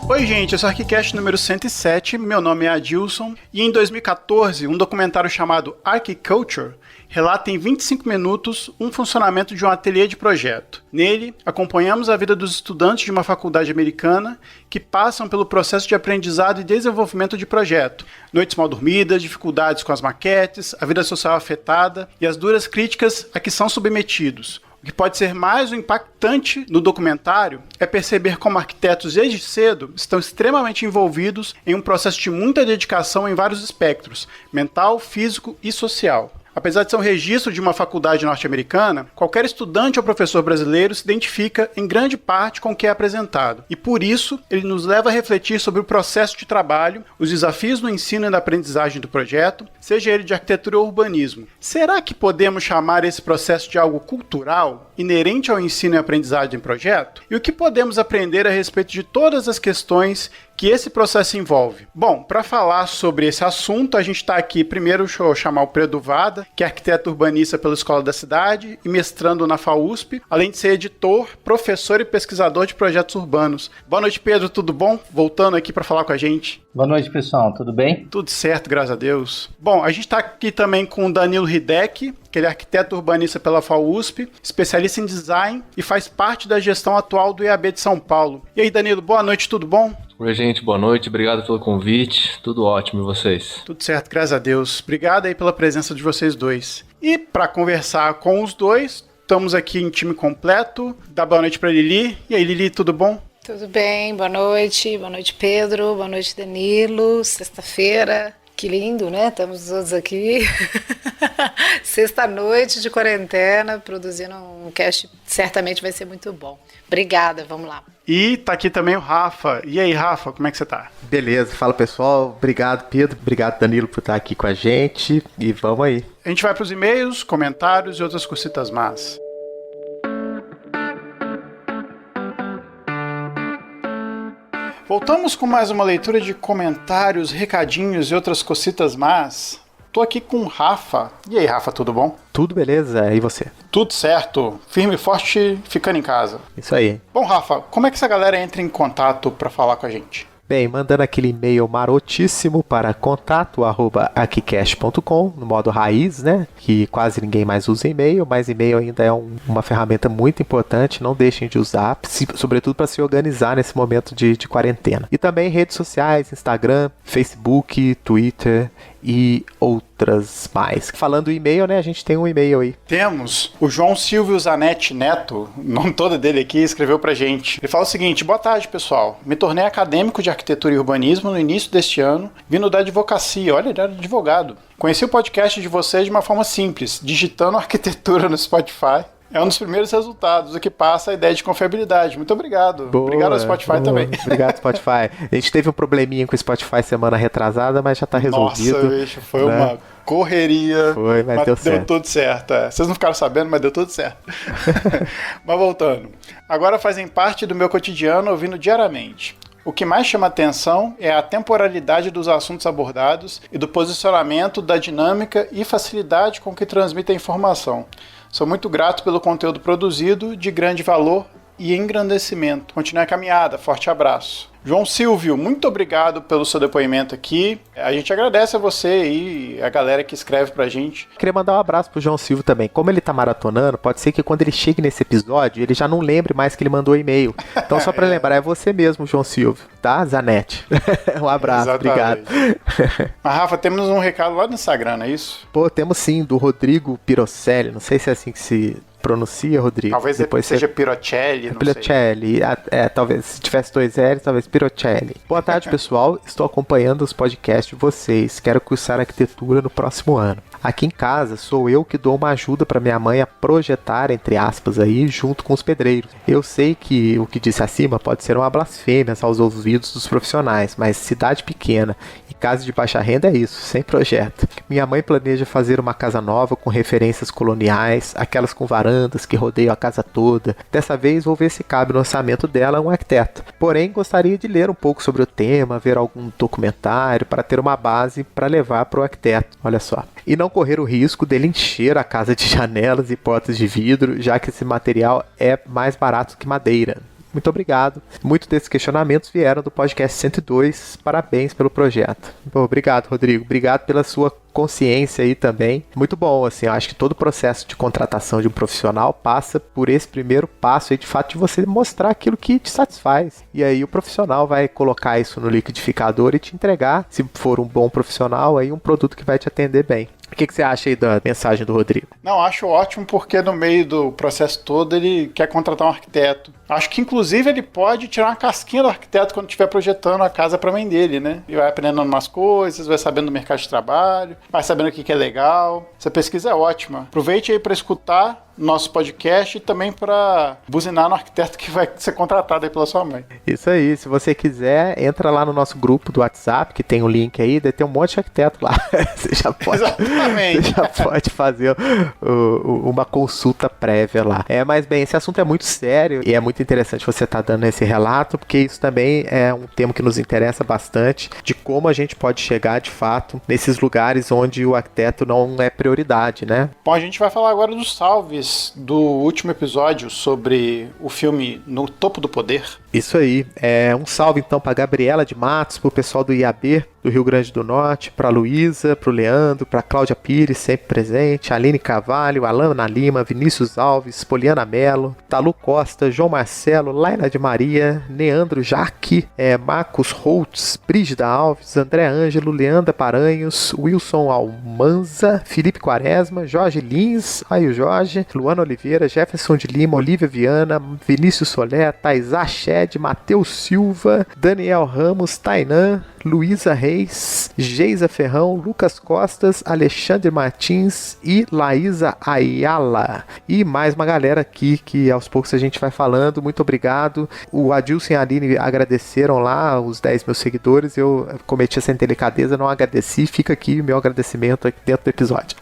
Oi gente, eu sou o ArchiCast número 107, meu nome é Adilson, e em 2014, um documentário chamado Archiculture relata em 25 minutos um funcionamento de um ateliê de projeto. Nele, acompanhamos a vida dos estudantes de uma faculdade americana que passam pelo processo de aprendizado e desenvolvimento de projeto, noites mal dormidas, dificuldades com as maquetes, a vida social afetada e as duras críticas a que são submetidos. O que pode ser mais impactante no documentário é perceber como arquitetos desde cedo estão extremamente envolvidos em um processo de muita dedicação em vários espectros, mental, físico e social. Apesar de ser um registro de uma faculdade norte-americana, qualquer estudante ou professor brasileiro se identifica em grande parte com o que é apresentado. E por isso, ele nos leva a refletir sobre o processo de trabalho, os desafios no ensino e na aprendizagem do projeto, seja ele de arquitetura ou urbanismo. Será que podemos chamar esse processo de algo cultural, inerente ao ensino e aprendizagem em projeto? E o que podemos aprender a respeito de todas as questões que esse processo envolve? Bom, para falar sobre esse assunto, a gente está aqui, primeiro deixa eu chamar o Pedro Vada, que é arquiteto urbanista pela Escola da Cidade e mestrando na FAUSP, além de ser editor, professor e pesquisador de projetos urbanos. Boa noite, Pedro, tudo bom? Voltando aqui para falar com a gente. Boa noite, pessoal, tudo bem? Tudo certo, graças a Deus. Bom, a gente está aqui também com o Danilo Hideki, que ele é arquiteto urbanista pela FAUSP, especialista em design e faz parte da gestão atual do IAB de São Paulo. E aí, Danilo, boa noite, tudo bom? Oi, gente, boa noite, obrigado pelo convite, tudo ótimo, e vocês? Tudo certo, graças a Deus. Obrigado aí pela presença de vocês dois. E para conversar com os dois, estamos aqui em time completo. Dá boa noite para Lili. E aí, Lili, tudo bom? Tudo bem, boa noite Pedro, boa noite Danilo, sexta-feira, que lindo, né? Estamos todos aqui, sexta-noite de quarentena, produzindo um cast, certamente vai ser muito bom. Obrigada, vamos lá. E tá aqui também o Rafa. E aí, Rafa, como é que você tá? Beleza, fala pessoal, obrigado Pedro, obrigado Danilo por estar aqui com a gente e vamos aí. A gente vai para os e-mails, comentários e outras cositas más. Voltamos com mais uma leitura de comentários, recadinhos e outras cositas más. Tô aqui com o Rafa. E aí, Rafa, tudo bom? Tudo beleza, e você? Tudo certo. Firme e forte, ficando em casa. Isso aí. Bom, Rafa, como é que essa galera entra em contato para falar com a gente? Bem, mandando aquele e-mail marotíssimo para contato@archicast.com, no modo raiz, né? Que quase ninguém mais usa e-mail, mas e-mail ainda é uma ferramenta muito importante, não deixem de usar, sobretudo para se organizar nesse momento de quarentena. E também redes sociais, Instagram, Facebook, Twitter e outras mais. Falando em e-mail, né? A gente tem um e-mail aí. Temos. O João Silvio Zanetti Neto, o nome todo dele aqui, escreveu pra gente. Ele fala o seguinte: boa tarde, pessoal. Me tornei acadêmico de arquitetura e urbanismo no início deste ano, vindo da advocacia. Olha, ele era advogado. Conheci o podcast de vocês de uma forma simples, digitando arquitetura no Spotify. É um dos primeiros resultados, o que passa a ideia de confiabilidade. Muito obrigado. Boa, obrigado ao Spotify também. Obrigado, Spotify. A gente teve um probleminha com o Spotify semana retrasada, mas já tá resolvido. Nossa, bicho, foi uma correria. Foi, mas deu certo. Deu tudo certo. É. Vocês não ficaram sabendo, mas deu tudo certo. Mas voltando. Agora fazem parte do meu cotidiano ouvindo diariamente. O que mais chama atenção é a temporalidade dos assuntos abordados e do posicionamento, da dinâmica e facilidade com que transmite a informação. Sou muito grato pelo conteúdo produzido, de grande valor e engrandecimento. Continue a caminhada. Forte abraço. João Silvio, muito obrigado pelo seu depoimento aqui. A gente agradece a você e a galera que escreve pra gente. Queria mandar um abraço pro João Silvio também. Como ele tá maratonando, pode ser que quando ele chegue nesse episódio, ele já não lembre mais que ele mandou e-mail. Então, só pra lembrar, é você mesmo, João Silvio, tá? Zanetti. Um abraço, obrigado. Mas, Rafa, temos um recado lá no Instagram, não é isso? Pô, temos sim, do Rodrigo Pirocelli. Não sei se é assim que se pronuncia, Rodrigo. Talvez depois seja Pirocelli, não Pirocelli, sei. Talvez, se tivesse 2 L's, talvez Pirocelli. Boa tarde, pessoal. Estou acompanhando os podcasts de vocês. Quero cursar arquitetura no próximo ano. Aqui em casa, sou eu que dou uma ajuda para minha mãe a projetar, entre aspas, aí, junto com os pedreiros. Eu sei que o que disse acima pode ser uma blasfêmia aos ouvidos dos profissionais, mas cidade pequena e casa de baixa renda é isso, sem projeto. Minha mãe planeja fazer uma casa nova com referências coloniais, aquelas com varandas que rodeiam a casa toda. Dessa vez vou ver se cabe no orçamento dela um arquiteto. Porém, gostaria de ler um pouco sobre o tema, ver algum documentário para ter uma base para levar para o arquiteto. Olha só. E não correr o risco dele encher a casa de janelas e portas de vidro, já que esse material é mais barato que madeira. Muito obrigado. Muitos desses questionamentos vieram do podcast 102. Parabéns pelo projeto. Bom, obrigado, Rodrigo. Obrigado pela sua consciência aí também. Muito bom, assim, eu acho que todo o processo de contratação de um profissional passa por esse primeiro passo aí, de fato, de você mostrar aquilo que te satisfaz. E aí o profissional vai colocar isso no liquidificador e te entregar, se for um bom profissional, aí um produto que vai te atender bem. O que você acha aí da mensagem do Rodrigo? Não, acho ótimo porque no meio do processo todo ele quer contratar um arquiteto. Acho que inclusive ele pode tirar uma casquinha do arquiteto quando estiver projetando a casa para a mãe dele, né? E vai aprendendo umas coisas, vai sabendo do mercado de trabalho, vai sabendo o que é legal. Essa pesquisa é ótima. Aproveite aí para escutar nosso podcast e também para buzinar no arquiteto que vai ser contratado aí pela sua mãe. Isso aí, se você quiser, entra lá no nosso grupo do WhatsApp, que tem um link aí, deve ter um monte de arquiteto lá. Você já pode, você já pode fazer uma consulta prévia lá. Mas bem, esse assunto é muito sério e é muito interessante você estar dando esse relato, porque isso também é um tema que nos interessa bastante, de como a gente pode chegar de fato nesses lugares onde o arquiteto não é prioridade, né? Bom, a gente vai falar agora dos salves do último episódio sobre o filme No Topo do Poder. Isso aí. Um salve então para Gabriela de Matos, pro pessoal do IAB do Rio Grande do Norte, para Luísa, pro Leandro, para Cláudia Pires, sempre presente, Aline Carvalho, Alana Lima, Vinícius Alves, Poliana Melo, Talu Costa, João Marcelo, Laila de Maria, Neandro Jaque, Marcos Holtz, Brígida Alves, André Ângelo, Leandra Paranhos, Wilson Almanza, Felipe Quaresma, Jorge Lins, aí o Jorge, Luana Oliveira, Jefferson de Lima, Olivia Viana, Vinícius Solé, Taisá Shed, Matheus Silva, Daniel Ramos, Tainan, Luísa Reis, Geisa Ferrão, Lucas Costas, Alexandre Martins e Laísa Ayala. E mais uma galera aqui que aos poucos a gente vai falando. Muito obrigado. O Adilson e a Aline agradeceram lá os 10 mil seguidores. Eu cometi essa indelicadeza, não agradeci. Fica aqui o meu agradecimento aqui dentro do episódio.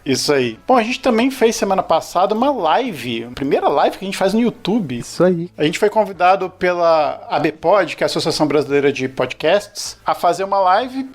Isso aí. Bom, a gente também fez semana passada uma live, a primeira live que a gente faz no YouTube. Isso aí. A gente foi convidado pela ABPod, que é a Associação Brasileira de Podcasts, a fazer uma live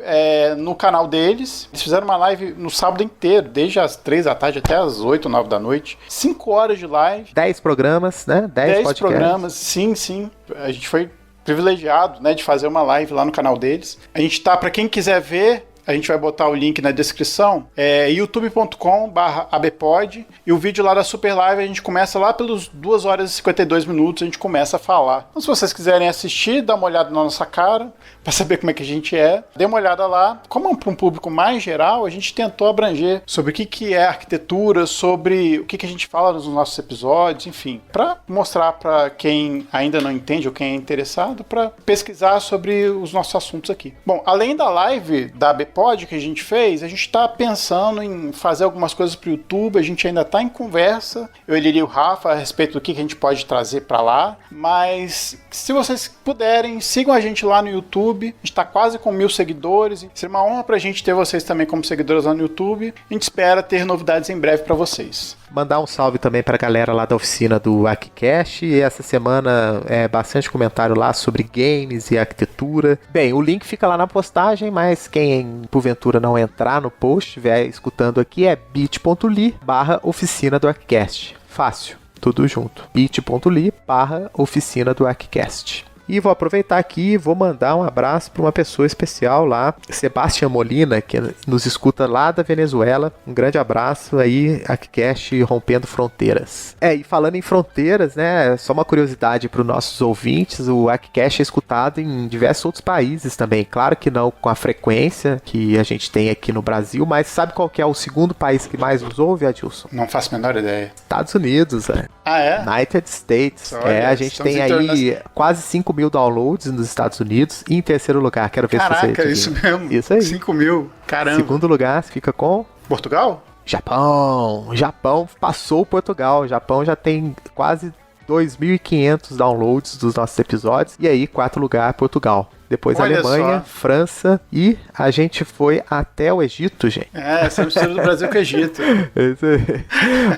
no canal deles. Eles fizeram uma live no sábado inteiro, desde as 3 da tarde até as 8, 9 da noite. 5 horas de live. 10 programas, né? 10 podcasts. Programas, sim. A gente foi privilegiado, né, de fazer uma live lá no canal deles. A gente tá, pra quem quiser ver, a gente vai botar o link na descrição, youtube.com/abpod, e o vídeo lá da Super Live a gente começa lá pelos 2 horas e 52 minutos, a gente começa a falar. Então se vocês quiserem assistir, dá uma olhada na nossa cara, para saber como é que a gente é, dê uma olhada lá. Como é para um público mais geral, a gente tentou abranger sobre o que é arquitetura, sobre o que a gente fala nos nossos episódios, enfim, para mostrar para quem ainda não entende ou quem é interessado, para pesquisar sobre os nossos assuntos aqui. Bom, além da live da ABPod que a gente fez, a gente está pensando em fazer algumas coisas para o YouTube, a gente ainda está em conversa, eu e o Rafa, a respeito do que a gente pode trazer para lá, mas se vocês puderem, sigam a gente lá no YouTube, a gente está quase com 1000 seguidores, seria uma honra para a gente ter vocês também como seguidores lá no YouTube, a gente espera ter novidades em breve para vocês. Mandar um salve também para a galera lá da oficina do ArchiCast, e essa semana bastante comentário lá sobre games e arquitetura. Bem, o link fica lá na postagem, mas quem porventura não entrar no post, estiver escutando aqui, é bit.ly/oficina do ArchiCast. Fácil, tudo junto. bit.ly/oficina do ArchiCast. E vou aproveitar aqui e vou mandar um abraço para uma pessoa especial lá, Sebastião Molina, que nos escuta lá da Venezuela. Um grande abraço aí, ArchiCast rompendo fronteiras. E falando em fronteiras, né, só uma curiosidade para os nossos ouvintes, o ArchiCast é escutado em diversos outros países também. Claro que não com a frequência que a gente tem aqui no Brasil, mas sabe qual que é o segundo país que mais nos ouve, Adilson? Não faço a menor ideia. Estados Unidos, Ah, é? United States. Olha, a gente tem aí quase 5 mil downloads nos Estados Unidos. E em terceiro lugar, quero ver se você... Caraca, isso mesmo. Isso aí. 5 mil, caramba. Segundo lugar, fica com... Portugal? Japão. Japão passou Portugal. Japão já tem quase 2.500 downloads dos nossos episódios. E aí, quarto lugar, Portugal. depois Olha Alemanha, só. França e a gente foi até o Egito, gente. Essa é a mistura do Brasil com o Egito. Isso aí.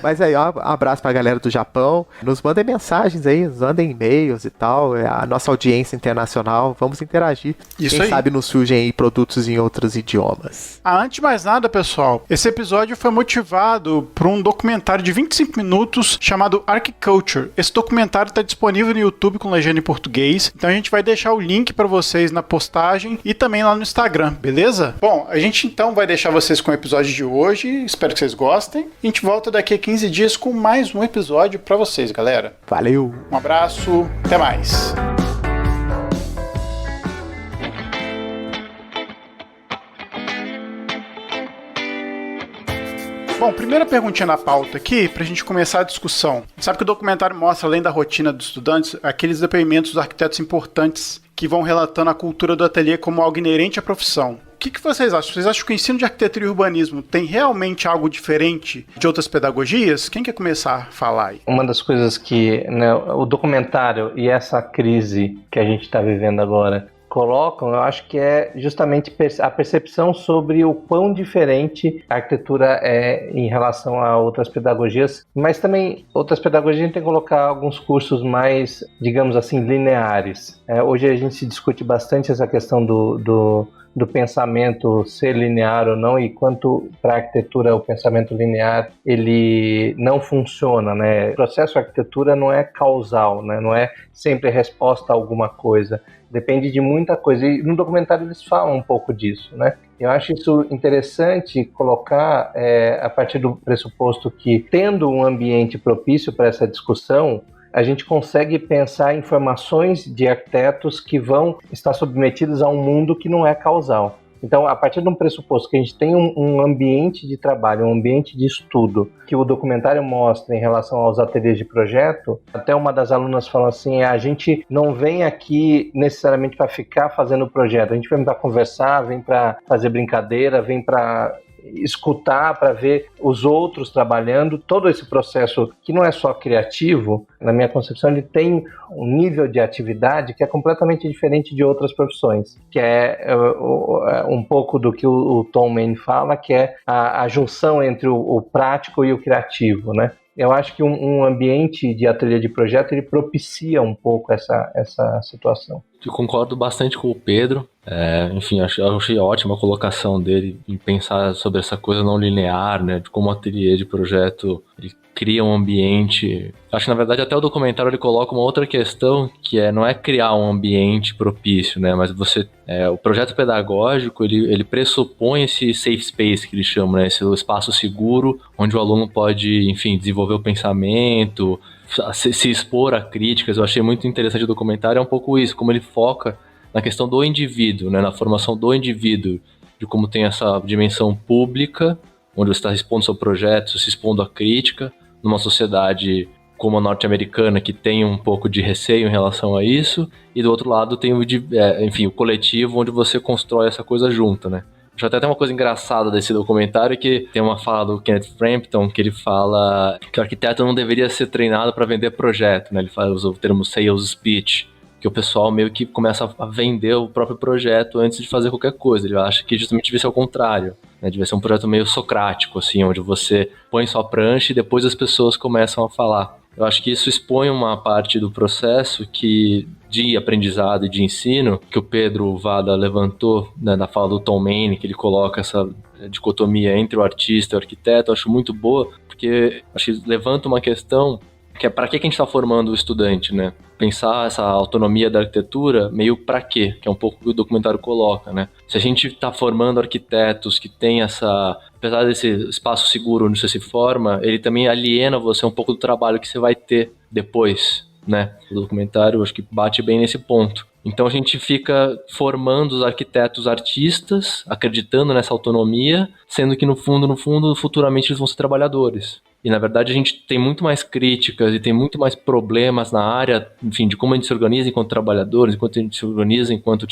Mas aí, ó, abraço pra galera do Japão. Nos mandem mensagens aí, nos mandem e-mails e tal. A nossa audiência internacional, vamos interagir. Isso Quem aí. sabe nos surgem aí produtos em outros idiomas. Antes de mais nada, pessoal, esse episódio foi motivado por um documentário de 25 minutos chamado Archculture. Esse documentário está disponível no YouTube com legenda em português, então a gente vai deixar o link para vocês na postagem e também lá no Instagram, beleza? Bom, a gente então vai deixar vocês com o episódio de hoje, espero que vocês gostem. A gente volta daqui a 15 dias com mais um episódio para vocês, galera. Valeu! Um abraço, até mais! Bom, primeira perguntinha na pauta aqui, pra gente começar a discussão. Sabe que o documentário mostra, além da rotina dos estudantes, aqueles depoimentos dos arquitetos importantes que vão relatando a cultura do ateliê como algo inerente à profissão. O que vocês acham? Vocês acham que o ensino de arquitetura e urbanismo tem realmente algo diferente de outras pedagogias? Quem quer começar a falar aí? Uma das coisas que, né, o documentário e essa crise que a gente está vivendo agora colocam, eu acho que é justamente a percepção sobre o quão diferente a arquitetura é em relação a outras pedagogias, mas também outras pedagogias a gente tem que colocar alguns cursos mais, digamos assim, lineares. Hoje a gente se discute bastante essa questão do pensamento ser linear ou não, e quanto para a arquitetura o pensamento linear ele não funciona, né? O processo de arquitetura não é causal, né? Não é sempre resposta a alguma coisa, depende de muita coisa, e no documentário eles falam um pouco disso, né? Eu acho isso interessante colocar a partir do pressuposto que, tendo um ambiente propício para essa discussão, a gente consegue pensar em formações de arquitetos que vão estar submetidos a um mundo que não é causal. Então, a partir de um pressuposto que a gente tem um ambiente de trabalho, um ambiente de estudo, que o documentário mostra em relação aos ateliês de projeto, até uma das alunas falou assim, a gente não vem aqui necessariamente para ficar fazendo o projeto, a gente vem para conversar, vem para fazer brincadeira, vem para escutar, para ver os outros trabalhando. Todo esse processo que não é só criativo, na minha concepção, ele tem um nível de atividade que é completamente diferente de outras profissões, que é um pouco do que o Tom Mayne fala, que é a junção entre o prático e o criativo, né? Eu acho que um ambiente de ateliê de projeto, ele propicia um pouco essa situação. Eu concordo bastante com o Pedro. Enfim, eu achei ótima a colocação dele em pensar sobre essa coisa não linear, né? De como o ateliê de projeto ele cria um ambiente. Acho que, na verdade, até o documentário ele coloca uma outra questão, que não é criar um ambiente propício, né? Mas o projeto pedagógico, ele pressupõe esse safe space que eles chamam, né? Esse espaço seguro, onde o aluno pode, enfim, desenvolver o pensamento, se expor a críticas. Eu achei muito interessante o documentário, é um pouco isso, como ele foca na questão do indivíduo, né? Na formação do indivíduo, de como tem essa dimensão pública, onde você está expondo seu projeto, se expondo à crítica, numa sociedade como a norte-americana, que tem um pouco de receio em relação a isso, e do outro lado tem o coletivo, onde você constrói essa coisa junto, né? Acho até tem uma coisa engraçada desse documentário, que tem uma fala do Kenneth Frampton, que ele fala que o arquiteto não deveria ser treinado para vender projeto, né? Ele usa o termo sales speech, que o pessoal meio que começa a vender o próprio projeto antes de fazer qualquer coisa. Ele acha que justamente devia ser o contrário, né? Devia ser um projeto meio socrático, assim, onde você põe sua prancha e depois as pessoas começam a falar. Eu acho que isso expõe uma parte do processo de aprendizado e de ensino, que o Pedro Vada levantou, né, na fala do Tom Mayne, que ele coloca essa dicotomia entre o artista e o arquiteto. Eu acho muito boa, porque acho que levanta uma questão que é para que a gente está formando o estudante, né? Pensar essa autonomia da arquitetura, meio para quê? Que é um pouco o que o documentário coloca, né? Se a gente está formando arquitetos que têm apesar desse espaço seguro onde você se forma, ele também aliena você um pouco do trabalho que você vai ter depois, né? O documentário, acho que bate bem nesse ponto. Então a gente fica formando os arquitetos artistas, acreditando nessa autonomia, sendo que no fundo, futuramente eles vão ser trabalhadores. E, na verdade, a gente tem muito mais críticas e tem muito mais problemas na área, enfim, de como a gente se organiza enquanto trabalhadores, enquanto a gente se organiza enquanto,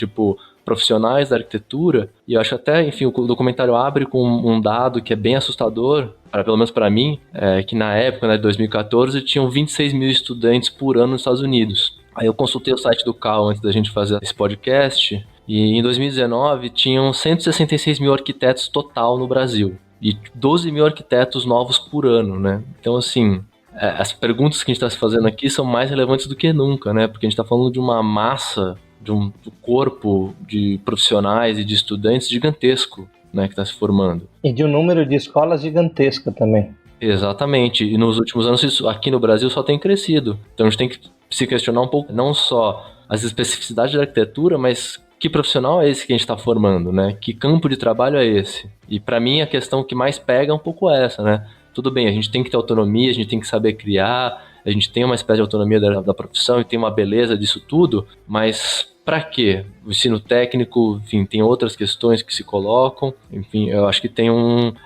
profissionais da arquitetura. E eu acho até, enfim, o documentário abre com um dado que é bem assustador, pelo menos para mim, que na época, né, de 2014, tinham 26 mil estudantes por ano nos Estados Unidos. Aí eu consultei o site do Cal antes da gente fazer esse podcast, E em 2019 tinham 166 mil arquitetos total no Brasil. E 12 mil arquitetos novos por ano, né? Então, assim, as perguntas que a gente está se fazendo aqui são mais relevantes do que nunca, né? Porque a gente está falando de uma massa, de um corpo de profissionais e de estudantes gigantesco, né, que está se formando. E de um número de escolas gigantesca também. Exatamente. E nos últimos anos, isso aqui no Brasil só tem crescido. Então a gente tem que se questionar um pouco, não só as especificidades da arquitetura, mas que profissional é esse que a gente está formando, né? Que campo de trabalho é esse? E para mim a questão que mais pega é um pouco essa, né? Tudo bem, a gente tem que ter autonomia, a gente tem que saber criar, a gente tem uma espécie de autonomia da profissão e tem uma beleza disso tudo, mas para quê? O ensino técnico, enfim, tem outras questões que se colocam, enfim, eu acho que tem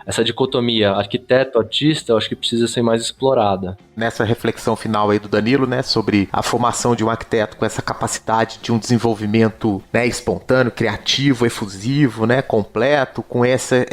essa dicotomia arquiteto-artista, eu acho que precisa ser mais explorada. Nessa reflexão final aí do Danilo, né, sobre a formação de um arquiteto com essa capacidade de um desenvolvimento, né, espontâneo, criativo, efusivo, né, completo, com esse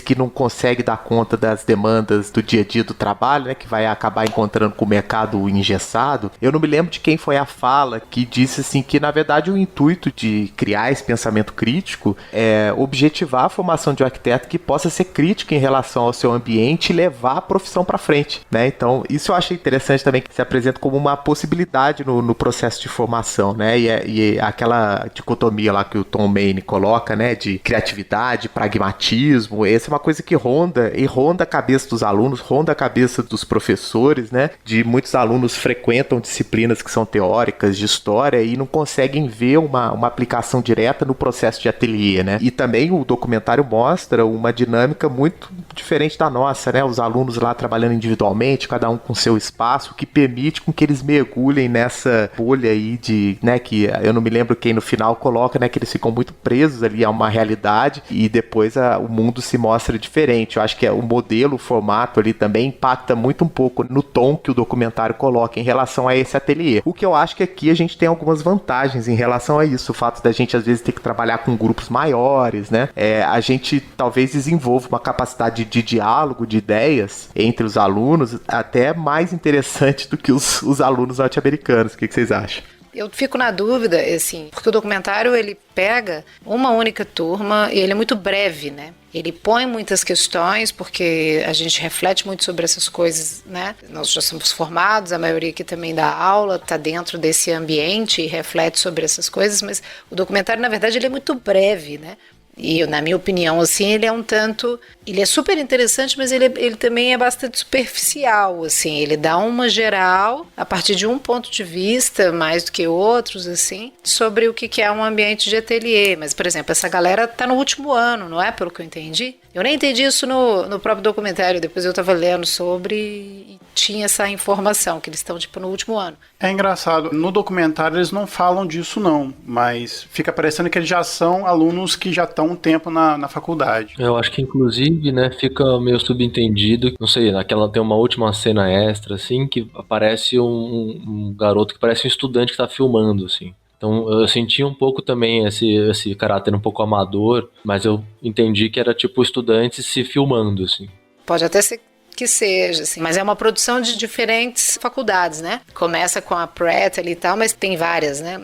que não consegue dar conta das demandas do dia a dia do trabalho, né, que vai acabar encontrando com o mercado engessado. Eu não me lembro de quem foi a fala que disse assim que, na verdade, o intuito de criar esse pensamento crítico é objetivar a formação de um arquiteto que possa ser crítico em relação ao seu ambiente e levar a profissão para frente, né? Então, isso eu achei interessante também, que se apresenta como uma possibilidade no processo de formação, né? E aquela dicotomia lá que o Tom Maine coloca, né, de criatividade, pragmatismo, essa é uma coisa que ronda a cabeça dos alunos, ronda a cabeça dos professores, né? De muitos alunos frequentam disciplinas que são teóricas de história e não conseguem ver uma aplicação direta no processo de ateliê, né? E também o documentário mostra uma dinâmica muito diferente da nossa, né? Os alunos lá trabalhando individualmente, cada um com seu espaço, que permite com que eles mergulhem nessa bolha aí de, né, que eu não me lembro quem no final coloca, né, que eles ficam muito presos ali a uma realidade e depois o mundo se mostra diferente. Eu acho que o modelo, o formato ali também impacta muito um pouco no tom que o documentário coloca em relação a esse ateliê. O que eu acho que aqui a gente tem algumas vantagens em relação a isso, o fato da gente às vezes ter que trabalhar com grupos maiores, né? A gente talvez desenvolva uma capacidade de diálogo, de ideias entre os alunos, até mais interessante do que os alunos norte-americanos. O que vocês acham? Eu fico na dúvida, assim, porque o documentário ele pega uma única turma e ele é muito breve, né? Ele põe muitas questões, porque a gente reflete muito sobre essas coisas, né? Nós já somos formados, a maioria aqui também dá aula, está dentro desse ambiente e reflete sobre essas coisas, mas o documentário, na verdade, ele é muito breve, né? E, na minha opinião, assim, ele é um tanto... Ele é super interessante, mas ele também é bastante superficial, assim. Ele dá uma geral, a partir de um ponto de vista, mais do que outros, assim, sobre o que é um ambiente de ateliê. Mas, por exemplo, essa galera tá no último ano, não é? Pelo que eu entendi. Eu nem entendi isso no próprio documentário, depois eu tava lendo sobre e tinha essa informação, que eles estão, tipo, no último ano. É engraçado, no documentário eles não falam disso não, mas fica parecendo que eles já são alunos que já estão um tempo na faculdade. Eu acho que inclusive, né, fica meio subentendido, não sei, tem uma última cena extra, assim, que aparece um garoto que parece um estudante que tá filmando, assim. Então eu senti um pouco também esse caráter um pouco amador, mas eu entendi que era tipo estudantes se filmando, assim. Pode até ser que seja, assim, mas é uma produção de diferentes faculdades, né? Começa com a Pratt ali e tal, mas tem várias, né?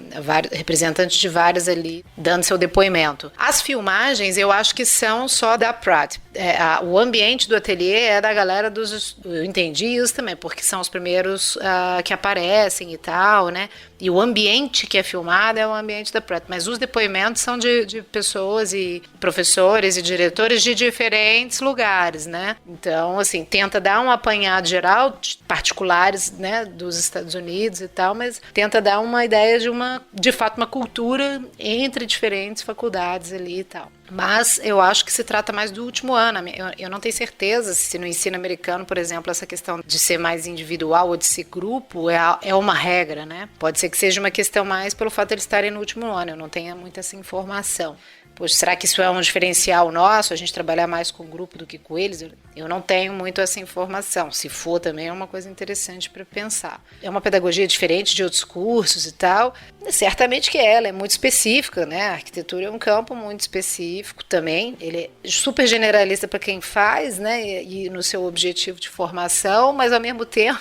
Representantes de várias ali dando seu depoimento. As filmagens eu acho que são só da Pratt. O ambiente do ateliê é da galera eu entendi isso também, porque são os primeiros que aparecem e tal, né? E o ambiente que é filmado é o ambiente da Pratt, mas os depoimentos são de pessoas e professores e diretores de diferentes lugares, né? Então, assim, tenta dar um apanhado geral, particulares, né, dos Estados Unidos e tal, mas tenta dar uma ideia de fato, uma cultura entre diferentes faculdades ali e tal. Mas eu acho que se trata mais do último ano. Eu não tenho certeza se no ensino americano, por exemplo, essa questão de ser mais individual ou de ser grupo é uma regra, né? Pode ser que seja uma questão mais pelo fato de eles estarem no último ano. Eu não tenho muita essa informação. poxa, será que isso é um diferencial nosso, a gente trabalhar mais com o grupo do que com eles? Eu não tenho muito essa informação. Se for, também é uma coisa interessante para pensar. É uma pedagogia diferente de outros cursos e tal. Certamente que ela é muito específica, né? A arquitetura é um campo muito específico também. Ele é super generalista para quem faz, né? E no seu objetivo de formação, mas ao mesmo tempo,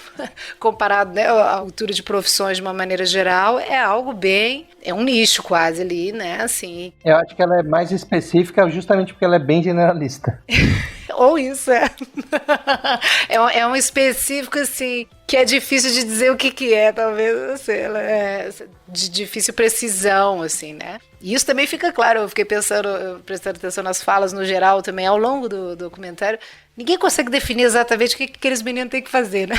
comparado, né, à cultura de profissões de uma maneira geral, é algo bem... É um nicho quase ali, né? Assim. Eu acho que ela é mais específica justamente porque ela é bem generalista. Ou isso, é um específico, assim, que é difícil de dizer o que é, talvez, assim, ela é de difícil precisão, assim, né? E isso também fica claro, eu fiquei prestando atenção nas falas no geral também, ao longo do documentário, ninguém consegue definir exatamente o que aqueles meninos têm que fazer, né?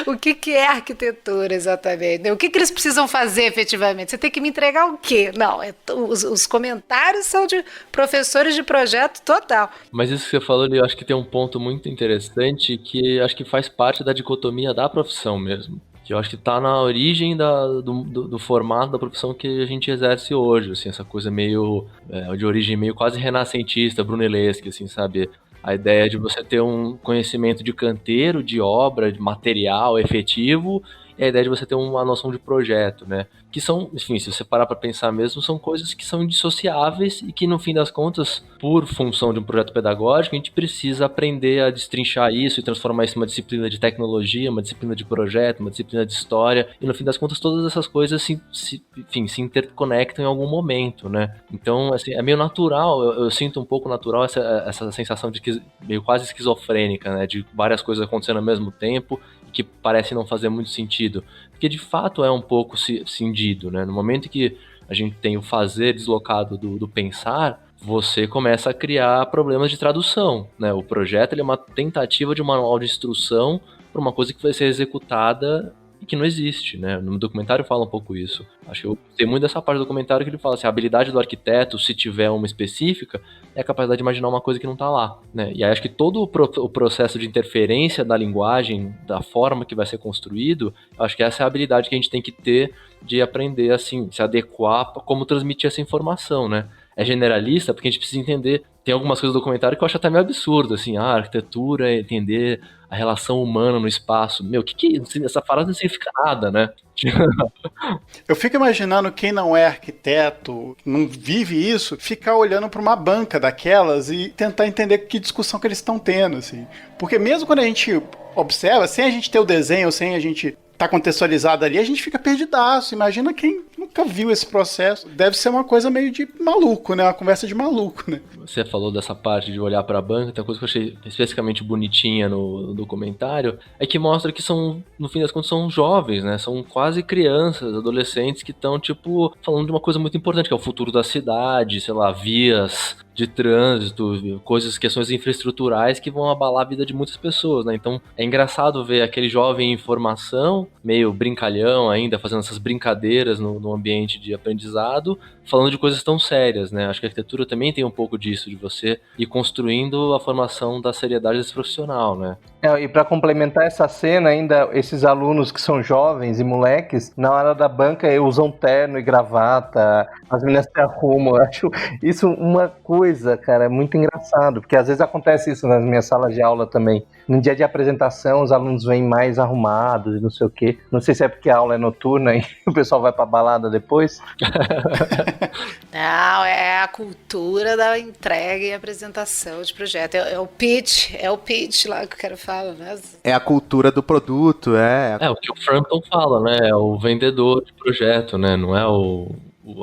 O que é arquitetura exatamente? O que eles precisam fazer efetivamente? Você tem que me entregar o quê? Não, os comentários são de professores de projeto total. Mas isso que você falou, eu acho que tem um ponto muito interessante que acho que faz parte da dicotomia da profissão mesmo. Que eu acho que está na origem do formato da profissão que a gente exerce hoje, assim, essa coisa meio, de origem meio quase renascentista, brunellesca, assim, sabe? A ideia de você ter um conhecimento de canteiro, de obra, de material efetivo, e a ideia de você ter uma noção de projeto, né? Que são, enfim, se você parar para pensar mesmo, são coisas que são indissociáveis e que, no fim das contas, por função de um projeto pedagógico, a gente precisa aprender a destrinchar isso e transformar isso em uma disciplina de tecnologia, uma disciplina de projeto, uma disciplina de história, e, no fim das contas, todas essas coisas se interconectam em algum momento, né? Então, assim, é meio natural, eu sinto um pouco natural essa sensação de meio quase esquizofrênica, né? De várias coisas acontecendo ao mesmo tempo, que parece não fazer muito sentido, porque de fato é um pouco cindido, né? No momento que a gente tem o fazer deslocado do pensar, você começa a criar problemas de tradução, né? O projeto ele é uma tentativa de um manual de instrução para uma coisa que vai ser executada e que não existe, né? No documentário fala um pouco isso. Acho que eu gostei muito dessa parte do documentário que ele fala assim, a habilidade do arquiteto, se tiver uma específica, é a capacidade de imaginar uma coisa que não está lá, né? E aí acho que todo o processo de interferência da linguagem, da forma que vai ser construído, acho que essa é a habilidade que a gente tem que ter de aprender, assim, se adequar a como transmitir essa informação, né? É generalista porque a gente precisa entender, tem algumas coisas do documentário que eu acho até meio absurdo, assim, a arquitetura é entender a relação humana no espaço. Meu, essa frase não significa nada, né? Eu fico imaginando quem não é arquiteto, não vive isso, ficar olhando para uma banca daquelas e tentar entender que discussão que eles estão tendo, assim. Porque mesmo quando a gente observa, sem a gente ter o desenho, sem a gente tá contextualizado ali, a gente fica perdidaço. Imagina quem nunca viu esse processo. Deve ser uma coisa meio de maluco, né? Uma conversa de maluco, né? Você falou dessa parte de olhar para a banca, tem uma coisa que eu achei especificamente bonitinha no documentário, é que mostra que são, no fim das contas, são jovens, né? São quase crianças, adolescentes que estão, tipo, falando de uma coisa muito importante, que é o futuro da cidade, sei lá, vias de trânsito, questões infraestruturais que vão abalar a vida de muitas pessoas, né? Então é engraçado ver aquele jovem em formação, meio brincalhão ainda, fazendo essas brincadeiras no ambiente de aprendizado, falando de coisas tão sérias, né? Acho que a arquitetura também tem um pouco disso, de você ir construindo a formação da seriedade desse profissional, né? E para complementar essa cena ainda, esses alunos que são jovens e moleques, na hora da banca usam terno e gravata, as meninas se arrumam. Eu acho isso uma coisa, cara, muito engraçado, porque às vezes acontece isso nas minhas salas de aula também. No dia de apresentação, os alunos vêm mais arrumados e não sei o quê. Não sei se é porque a aula é noturna e o pessoal vai pra balada depois. Não, é a cultura da entrega e apresentação de projeto. É o pitch lá que eu quero falar, né? É a cultura do produto, É o que o Frampton fala, né? É o vendedor de projeto, né? Não é o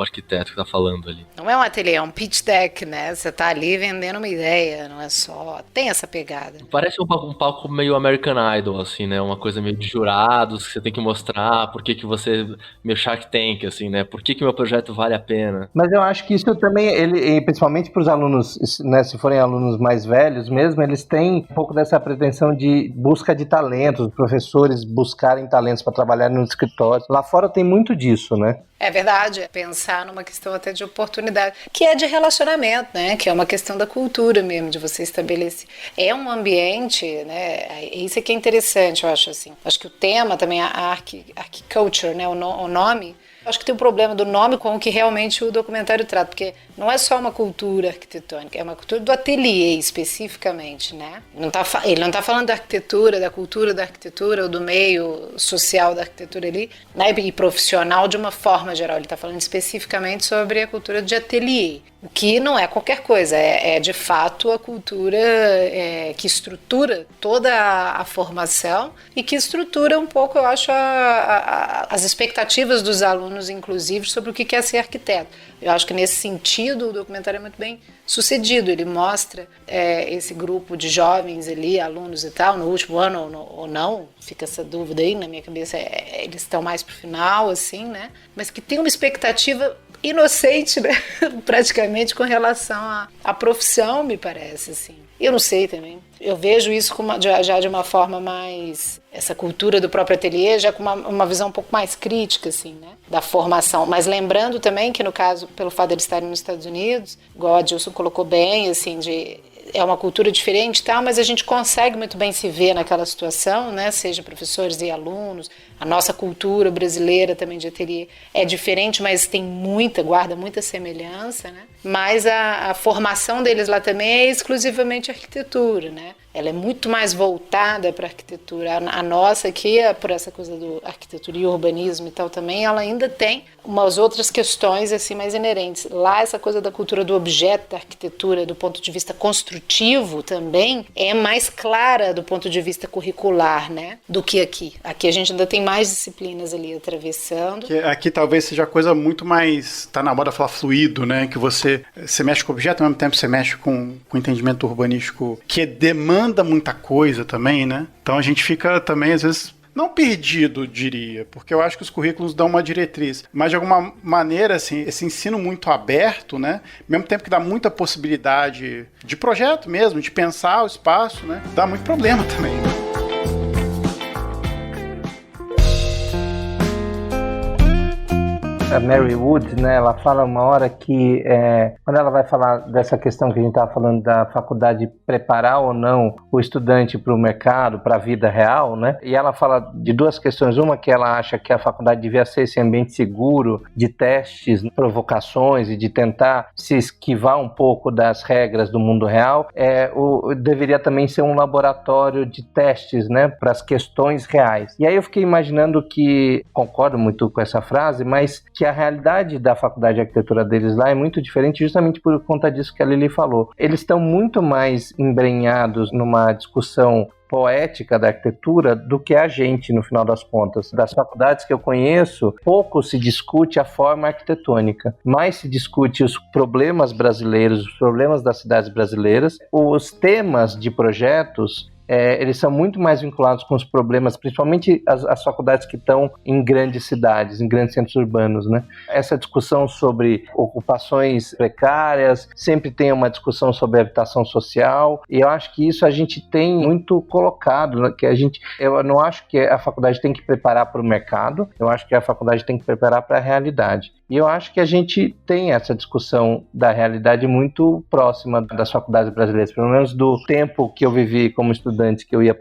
arquiteto que tá falando ali. Não é um ateliê, é um pitch deck, né? Você tá ali vendendo uma ideia, não é só... Tem essa pegada. Parece um palco meio American Idol, assim, né? Uma coisa meio de jurados que você tem que mostrar por que você... Meio Shark Tank, assim, né? Por que meu projeto vale a pena. Mas eu acho que isso também, principalmente para os alunos, né? Se forem alunos mais velhos mesmo, eles têm um pouco dessa pretensão de busca de talentos, os professores buscarem talentos para trabalhar no escritório. Lá fora tem muito disso, né? É verdade, pensar numa questão até de oportunidade, que é de relacionamento, né? Que é uma questão da cultura mesmo, de você estabelecer. É um ambiente, né? Isso é que é interessante, eu acho assim. Acho que o tema também, a archculture, né? O nome, Acho que tem um problema do nome com o que realmente o documentário trata, porque não é só uma cultura arquitetônica, é uma cultura do ateliê especificamente, né? Ele não está falando da arquitetura, da cultura da arquitetura ou do meio social da arquitetura ali, né? E profissional de uma forma geral, ele está falando especificamente sobre a cultura de ateliê, o que não é qualquer coisa, é de fato a cultura que estrutura toda a formação e que estrutura um pouco, eu acho, as expectativas dos alunos, inclusive, sobre o que é ser arquiteto. Eu acho que nesse sentido o documentário é muito bem sucedido, ele mostra esse grupo de jovens ali, alunos e tal, no último ano ou não, fica essa dúvida aí na minha cabeça, eles estão mais pro final, assim, né? Mas que tem uma expectativa inocente, né? Praticamente com relação à profissão, me parece, assim. Eu não sei também. Eu vejo isso já de uma forma mais... Essa cultura do próprio ateliê já com uma visão um pouco mais crítica, assim, né? Da formação. Mas lembrando também que, no caso, pelo fato de eles estarem nos Estados Unidos, igual a Adilson colocou bem, assim, é uma cultura diferente, tá? Mas a gente consegue muito bem se ver naquela situação, né? Seja professores e alunos. A nossa cultura brasileira também de ateliê é diferente, mas guarda muita semelhança, né? Mas a formação deles lá também é exclusivamente arquitetura, né? Ela é muito mais voltada para a arquitetura. A nossa aqui, por essa coisa do arquitetura e urbanismo e tal também, ela ainda tem umas outras questões assim mais inerentes. Lá essa coisa da cultura do objeto, da arquitetura, do ponto de vista construtivo também, é mais clara do ponto de vista curricular, né? Do que aqui. Aqui a gente ainda tem mais disciplinas ali atravessando. Aqui talvez seja coisa muito mais, tá na moda falar fluido, né? Que você mexe com o objeto, ao mesmo tempo você mexe com o entendimento urbanístico, que demanda muita coisa também, né? Então a gente fica também, às vezes, não perdido, diria, porque eu acho que os currículos dão uma diretriz, mas de alguma maneira, assim, esse ensino muito aberto, né? Ao mesmo tempo que dá muita possibilidade de projeto mesmo, de pensar o espaço, né? Dá muito problema também, né? A Mary Wood, né, ela fala uma hora que, quando ela vai falar dessa questão que a gente estava falando da faculdade preparar ou não o estudante para o mercado, para a vida real, né, e ela fala de duas questões. Uma, que ela acha que a faculdade devia ser esse ambiente seguro de testes, provocações e de tentar se esquivar um pouco das regras do mundo real. Deveria também ser um laboratório de testes, né, para as questões reais. E aí eu fiquei imaginando que, concordo muito com essa frase, mas que a realidade da faculdade de arquitetura deles lá é muito diferente justamente por conta disso que a Lili falou. Eles estão muito mais embrenhados numa discussão poética da arquitetura do que a gente, no final das contas. Das faculdades que eu conheço, pouco se discute a forma arquitetônica, mais se discute os problemas brasileiros, os problemas das cidades brasileiras, os temas de projetos. Eles são muito mais vinculados com os problemas, principalmente as faculdades que estão em grandes cidades, em grandes centros urbanos, né? Essa discussão sobre ocupações precárias, sempre tem uma discussão sobre habitação social, e eu acho que isso a gente tem muito colocado, né? Eu não acho que a faculdade tem que preparar para o mercado, eu acho que a faculdade tem que preparar para a realidade. E eu acho que a gente tem essa discussão da realidade muito próxima das faculdades brasileiras, pelo menos do tempo que eu vivi como estudante, que eu ia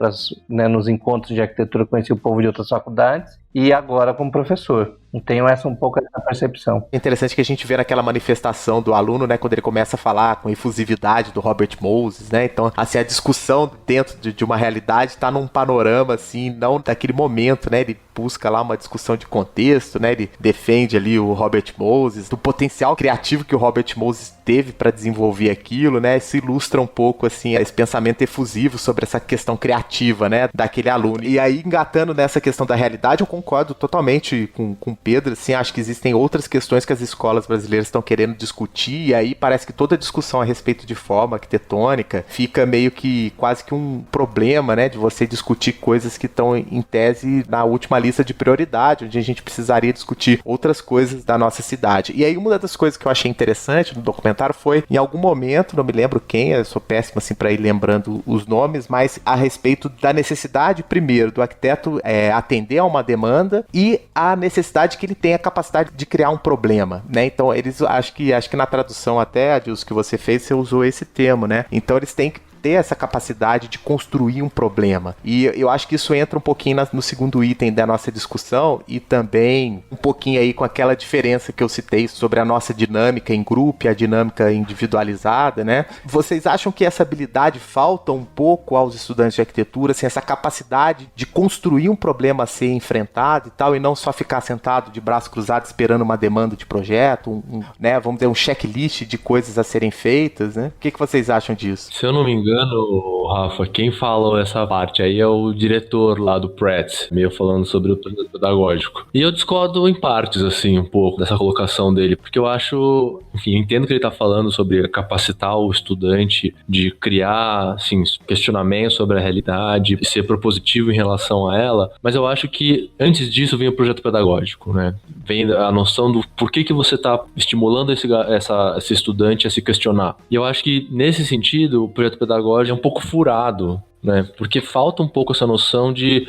nos encontros de arquitetura, conheci o povo de outras faculdades, e agora como professor. Tenho um pouco essa percepção. É interessante que a gente vê naquela manifestação do aluno, né, quando ele começa a falar com a efusividade do Robert Moses, né, então, assim, a discussão dentro de uma realidade está num panorama, assim, não daquele momento, né, ele busca lá uma discussão de contexto, né, ele defende ali o Robert Moses, do potencial criativo que o Robert Moses teve para desenvolver aquilo, né, se ilustra um pouco, assim, esse pensamento efusivo sobre essa questão criativa, né, daquele aluno. E aí, engatando nessa questão da realidade, eu concordo totalmente com Pedro, assim, acho que existem outras questões que as escolas brasileiras estão querendo discutir, e aí parece que toda discussão a respeito de forma arquitetônica fica meio que quase que um problema, né, de você discutir coisas que estão em tese na última lista de prioridade, onde a gente precisaria discutir outras coisas da nossa cidade. E aí uma das coisas que eu achei interessante no documentário foi, em algum momento, não me lembro quem, eu sou péssimo assim para ir lembrando os nomes, mas a respeito da necessidade, primeiro, do arquiteto atender a uma demanda e a necessidade que ele tenha a capacidade de criar um problema, né? Então, eles, acho que na tradução até, Adilson, que você fez, você usou esse termo, né? Então, eles têm que ter essa capacidade de construir um problema. E eu acho que isso entra um pouquinho no segundo item da nossa discussão e também um pouquinho aí com aquela diferença que eu citei sobre a nossa dinâmica em grupo e a dinâmica individualizada, né? Vocês acham que essa habilidade falta um pouco aos estudantes de arquitetura, assim, essa capacidade de construir um problema a ser enfrentado e tal, e não só ficar sentado de braço cruzado esperando uma demanda de projeto, né, vamos dizer, um checklist de coisas a serem feitas, né? O que vocês acham disso? Se eu não me engano, Rafa, quem falou essa parte aí é o diretor lá do Pratt, meio falando sobre o projeto pedagógico. E eu discordo em partes, assim, um pouco dessa colocação dele, porque eu acho, enfim, eu entendo que ele tá falando sobre capacitar o estudante de criar, assim, questionamentos sobre a realidade, ser propositivo em relação a ela, mas eu acho que antes disso vem o projeto pedagógico, né? Vem a noção do por que você tá estimulando esse estudante a se questionar. E eu acho que, nesse sentido, o projeto pedagógico é um pouco furado, né? Porque falta um pouco essa noção de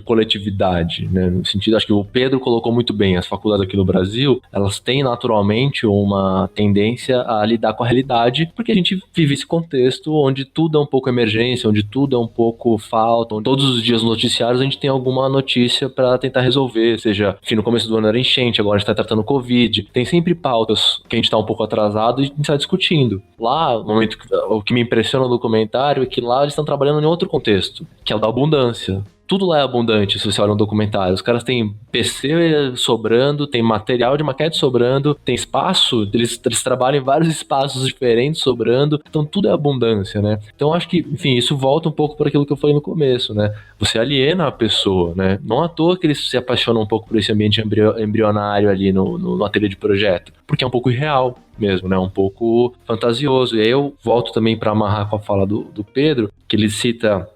coletividade, né? No sentido, acho que o Pedro colocou muito bem, as faculdades aqui no Brasil, elas têm naturalmente uma tendência a lidar com a realidade, porque a gente vive esse contexto onde tudo é um pouco emergência, onde tudo é um pouco falta, onde todos os dias nos noticiários a gente tem alguma notícia para tentar resolver, seja, enfim, no começo do ano era enchente, agora a gente tá tratando Covid, tem sempre pautas que a gente tá um pouco atrasado e a gente tá discutindo. Lá, no momento, o que me impressiona no documentário é que lá eles estão trabalhando em outro contexto, que é o da abundância. Tudo lá é abundante, se você olha no documentário. Os caras têm PC sobrando, tem material de maquete sobrando, tem espaço, eles trabalham em vários espaços diferentes sobrando, então tudo é abundância, né? Então acho que, enfim, isso volta um pouco para aquilo que eu falei no começo, né? Você aliena a pessoa, né? Não à toa que eles se apaixonam um pouco por esse ambiente embrionário ali no ateliê de projeto, porque é um pouco irreal mesmo, né? Um pouco fantasioso. E aí eu volto também para amarrar com a fala do Pedro, que ele cita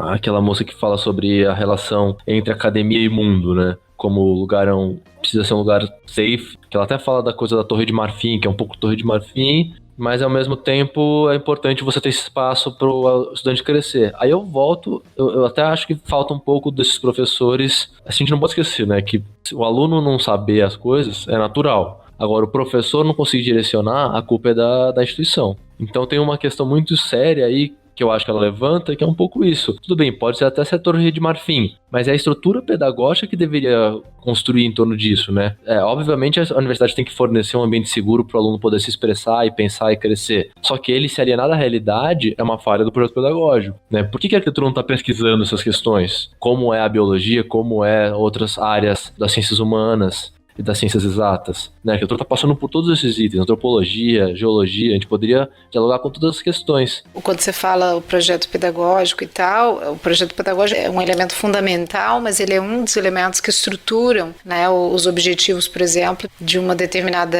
aquela moça que fala sobre a relação entre academia e mundo, né? Como o lugar precisa ser um lugar safe, que ela até fala da coisa da Torre de Marfim, que é um pouco Torre de Marfim, mas ao mesmo tempo é importante você ter esse espaço para o estudante crescer. Aí eu volto, eu até acho que falta um pouco desses professores, a gente não pode esquecer, né? Que o aluno não saber as coisas é natural. Agora, o professor não conseguir direcionar, a culpa é da instituição. Então tem uma questão muito séria aí, que eu acho que ela levanta, que é um pouco isso. Tudo bem, pode ser até Torre de Marfim, mas é a estrutura pedagógica que deveria construir em torno disso, né? Obviamente a universidade tem que fornecer um ambiente seguro para o aluno poder se expressar e pensar e crescer. Só que ele se alienar da realidade é uma falha do projeto pedagógico, né? Por que a arquitetura não está pesquisando essas questões? Como é a biologia, como é outras áreas das ciências humanas e das ciências exatas, né? Que eu tô passando por todos esses itens, antropologia, geologia, a gente poderia dialogar com todas as questões. Quando você fala o projeto pedagógico e tal, o projeto pedagógico é um elemento fundamental, mas ele é um dos elementos que estruturam, né, os objetivos, por exemplo, de uma determinada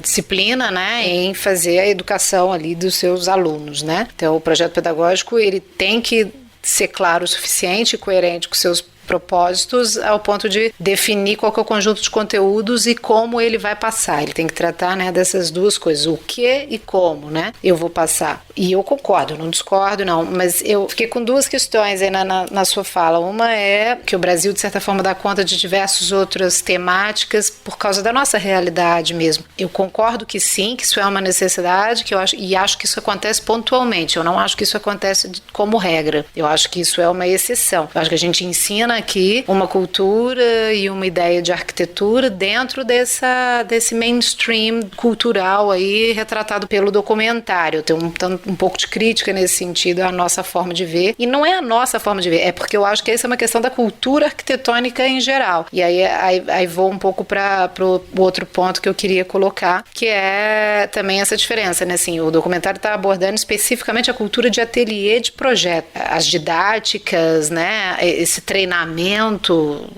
disciplina, né, em fazer a educação ali dos seus alunos, né? Então, o projeto pedagógico, ele tem que ser claro o suficiente e coerente com seus propósitos ao ponto de definir qual que é o conjunto de conteúdos e como ele vai passar. Ele tem que tratar, né, dessas duas coisas, o que e como, né, eu vou passar. E eu concordo, não discordo não, mas eu fiquei com duas questões aí na sua fala. Uma é que o Brasil, de certa forma, dá conta de diversas outras temáticas por causa da nossa realidade mesmo. Eu concordo que sim, que isso é uma necessidade, que eu acho que isso acontece pontualmente. Eu não acho que isso acontece como regra. Eu acho que isso é uma exceção. Eu acho que a gente ensina aqui uma cultura e uma ideia de arquitetura dentro desse mainstream cultural aí retratado pelo documentário. Tem um pouco de crítica nesse sentido à nossa forma de ver, e não é a nossa forma de ver, é porque eu acho que essa é uma questão da cultura arquitetônica em geral. E aí vou um pouco para o outro ponto que eu queria colocar, que é também essa diferença, né? Assim, o documentário está abordando especificamente a cultura de ateliê de projeto, as didáticas, né? Esse treinamento,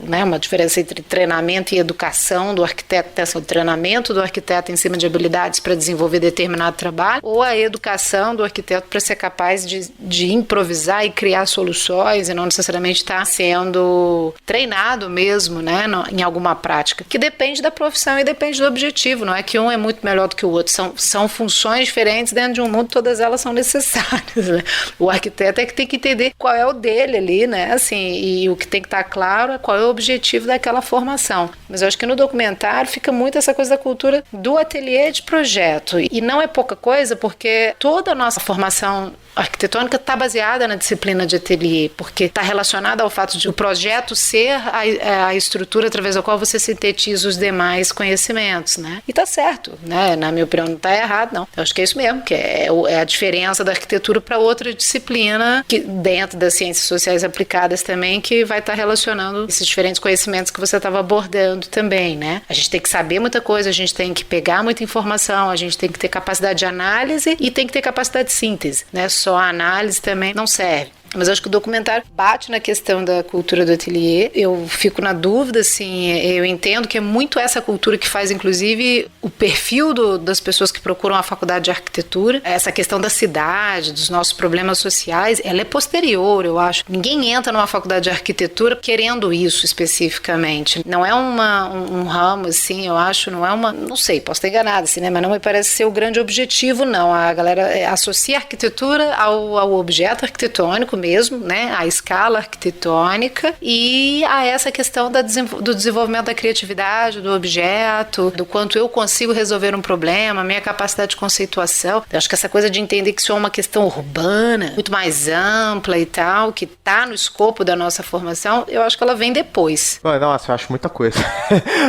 né, uma diferença entre treinamento e educação do arquiteto, o treinamento do arquiteto em cima de habilidades para desenvolver determinado trabalho, ou a educação do arquiteto para ser capaz de improvisar e criar soluções e não necessariamente estar sendo treinado mesmo, né, em alguma prática, que depende da profissão e depende do objetivo, não é que um é muito melhor do que o outro, são funções diferentes dentro de um mundo, todas elas são necessárias, né? O arquiteto é que tem que entender qual é o dele ali, né, assim, e o que tem tem que estar claro qual é o objetivo daquela formação. Mas eu acho que no documentário fica muito essa coisa da cultura do ateliê de projeto. E não é pouca coisa, porque toda a nossa formação arquitetônica está baseada na disciplina de ateliê, porque está relacionada ao fato de o projeto ser a estrutura através da qual você sintetiza os demais conhecimentos, né? E tá certo, né? Na minha opinião, não está errado, não. Eu acho que é isso mesmo, que é a diferença da arquitetura para outra disciplina, que dentro das ciências sociais aplicadas também, que vai estar relacionando esses diferentes conhecimentos que você estava abordando também, né? A gente tem que saber muita coisa, a gente tem que pegar muita informação, a gente tem que ter capacidade de análise e tem que ter capacidade de síntese, né? Só a análise também não serve. Mas eu acho que o documentário bate na questão da cultura do ateliê. Eu fico na dúvida, assim, eu entendo que é muito essa cultura que faz, inclusive, o perfil das pessoas que procuram a faculdade de arquitetura. Essa questão da cidade, dos nossos problemas sociais, ela é posterior, eu acho. Ninguém entra numa faculdade de arquitetura querendo isso especificamente. Não é um ramo, assim, eu acho, não sei, posso estar enganada, assim, né? Mas não me parece ser o grande objetivo, não. A galera associa a arquitetura ao objeto arquitetônico mesmo, né, a escala arquitetônica e a essa questão do desenvolvimento da criatividade, do objeto, do quanto eu consigo resolver um problema, a minha capacidade de conceituação. Eu acho que essa coisa de entender que isso é uma questão urbana, muito mais ampla e tal, que está no escopo da nossa formação, eu acho que ela vem depois. Nossa, eu acho muita coisa.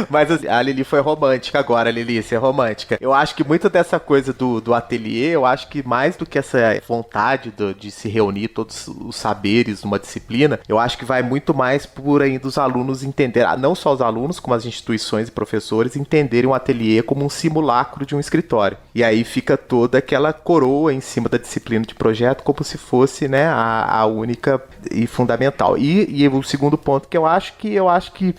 Mas a Lili foi romântica agora, Lili, você é romântica. Eu acho que muito dessa coisa do ateliê, eu acho que mais do que essa vontade de se reunir todos os saberes numa disciplina, eu acho que vai muito mais por ainda os alunos entenderem, não só os alunos, como as instituições e professores, entenderem um ateliê como um simulacro de um escritório. E aí fica toda aquela coroa em cima da disciplina de projeto, como se fosse, né, a única e fundamental. E o segundo ponto que eu acho que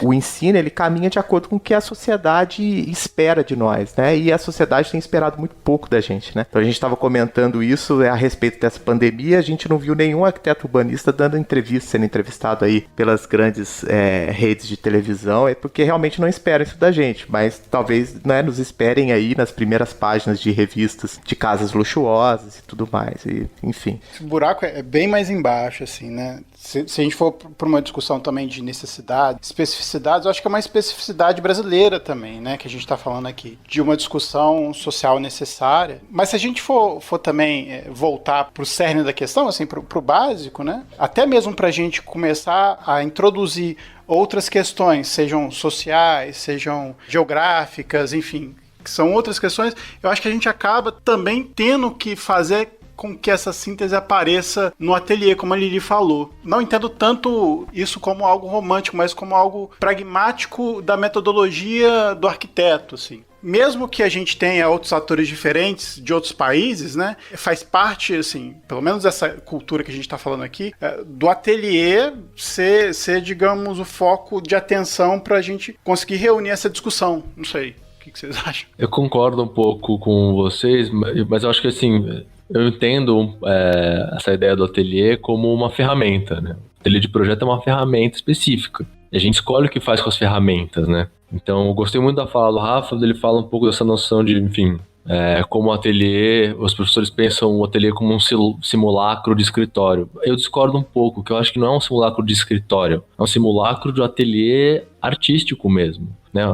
o ensino, ele caminha de acordo com o que a sociedade espera de nós, né? E a sociedade tem esperado muito pouco da gente, né? Então a gente estava comentando isso a respeito dessa pandemia, a gente não viu nenhum arquiteto urbanista dando entrevista, sendo entrevistado aí pelas grandes redes de televisão, é porque realmente não esperam isso da gente, mas talvez, né, nos esperem aí nas primeiras páginas de revistas de casas luxuosas e tudo mais, e, enfim. Esse buraco é bem mais embaixo, assim, né? Se a gente for para uma discussão também de necessidade, especificidades, eu acho que é uma especificidade brasileira também, né, que a gente está falando aqui, de uma discussão social necessária. Mas se a gente for também voltar para o cerne da questão, assim, para o básico, né, até mesmo para a gente começar a introduzir outras questões, sejam sociais, sejam geográficas, enfim, que são outras questões, eu acho que a gente acaba também tendo que fazer com que essa síntese apareça no ateliê, como a Lili falou. Não entendo tanto isso como algo romântico, mas como algo pragmático da metodologia do arquiteto, assim. Mesmo que a gente tenha outros atores diferentes de outros países, né, faz parte, assim, pelo menos dessa cultura que a gente está falando aqui, do ateliê ser, digamos, o foco de atenção para a gente conseguir reunir essa discussão. Não sei, o que vocês acham? Eu concordo um pouco com vocês, mas eu acho que, assim, eu entendo essa ideia do ateliê como uma ferramenta, né? O ateliê de projeto é uma ferramenta específica. E a gente escolhe o que faz com as ferramentas, né? Então, eu gostei muito da fala do Rafa, ele fala um pouco dessa noção de, enfim, como o ateliê, os professores pensam o ateliê como um simulacro de escritório. Eu discordo um pouco, que eu acho que não é um simulacro de escritório, é um simulacro de um ateliê artístico mesmo, né?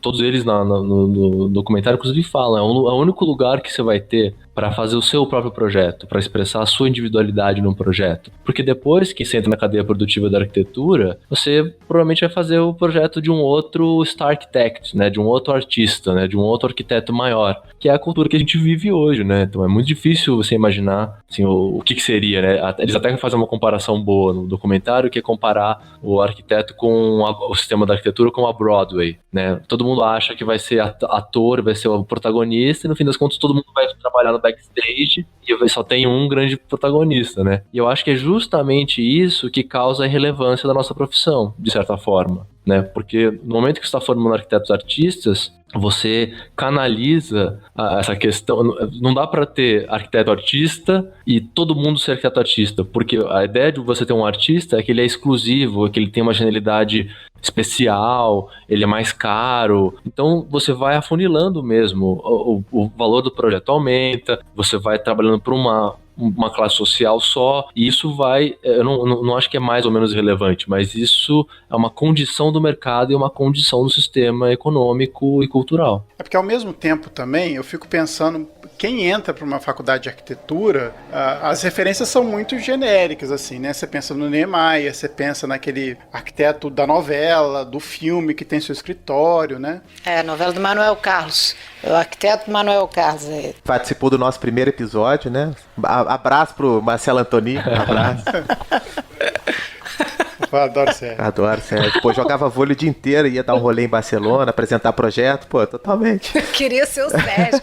Todos eles no documentário, inclusive, falam, é o único lugar que você vai ter para fazer o seu próprio projeto, para expressar a sua individualidade num projeto. Porque depois que você entra na cadeia produtiva da arquitetura, você provavelmente vai fazer o projeto de um outro star architect, né? De um outro artista, né? De um outro arquiteto maior, que é a cultura que a gente vive hoje, né? Então é muito difícil você imaginar assim, o que seria, né? Eles até fazem uma comparação boa no documentário, que é comparar o arquiteto com o sistema da arquitetura com a Broadway, né? Todo mundo acha que vai ser ator, vai ser o protagonista, e no fim das contas todo mundo vai trabalhar no backstage e só tem um grande protagonista, né? E eu acho que é justamente isso que causa a irrelevância da nossa profissão, de certa forma, né? Porque no momento que você está formando arquitetos artistas, você canaliza essa questão. Não dá para ter arquiteto artista e todo mundo ser arquiteto artista, porque a ideia de você ter um artista é que ele é exclusivo, é que ele tem uma genialidade especial, ele é mais caro. Então você vai afunilando mesmo, o valor do projeto aumenta, você vai trabalhando por uma classe social só, e isso vai, eu não acho que é mais ou menos relevante, mas isso é uma condição do mercado e uma condição do sistema econômico e cultural. É porque ao mesmo tempo também eu fico pensando, quem entra para uma faculdade de arquitetura, as referências são muito genéricas, assim, né? Você pensa no Niemeyer, você pensa naquele arquiteto da novela, do filme que tem seu escritório, né? É, a novela do Manuel Carlos, o arquiteto Manuel Carlos. Participou do nosso primeiro episódio, né? Abraço pro Marcelo Antoni, abraço. Eu adoro Sérgio. Adoro Sérgio. Pô, jogava vôlei o dia inteiro, ia dar um rolê em Barcelona, apresentar projeto, pô, totalmente. Queria ser o Sérgio,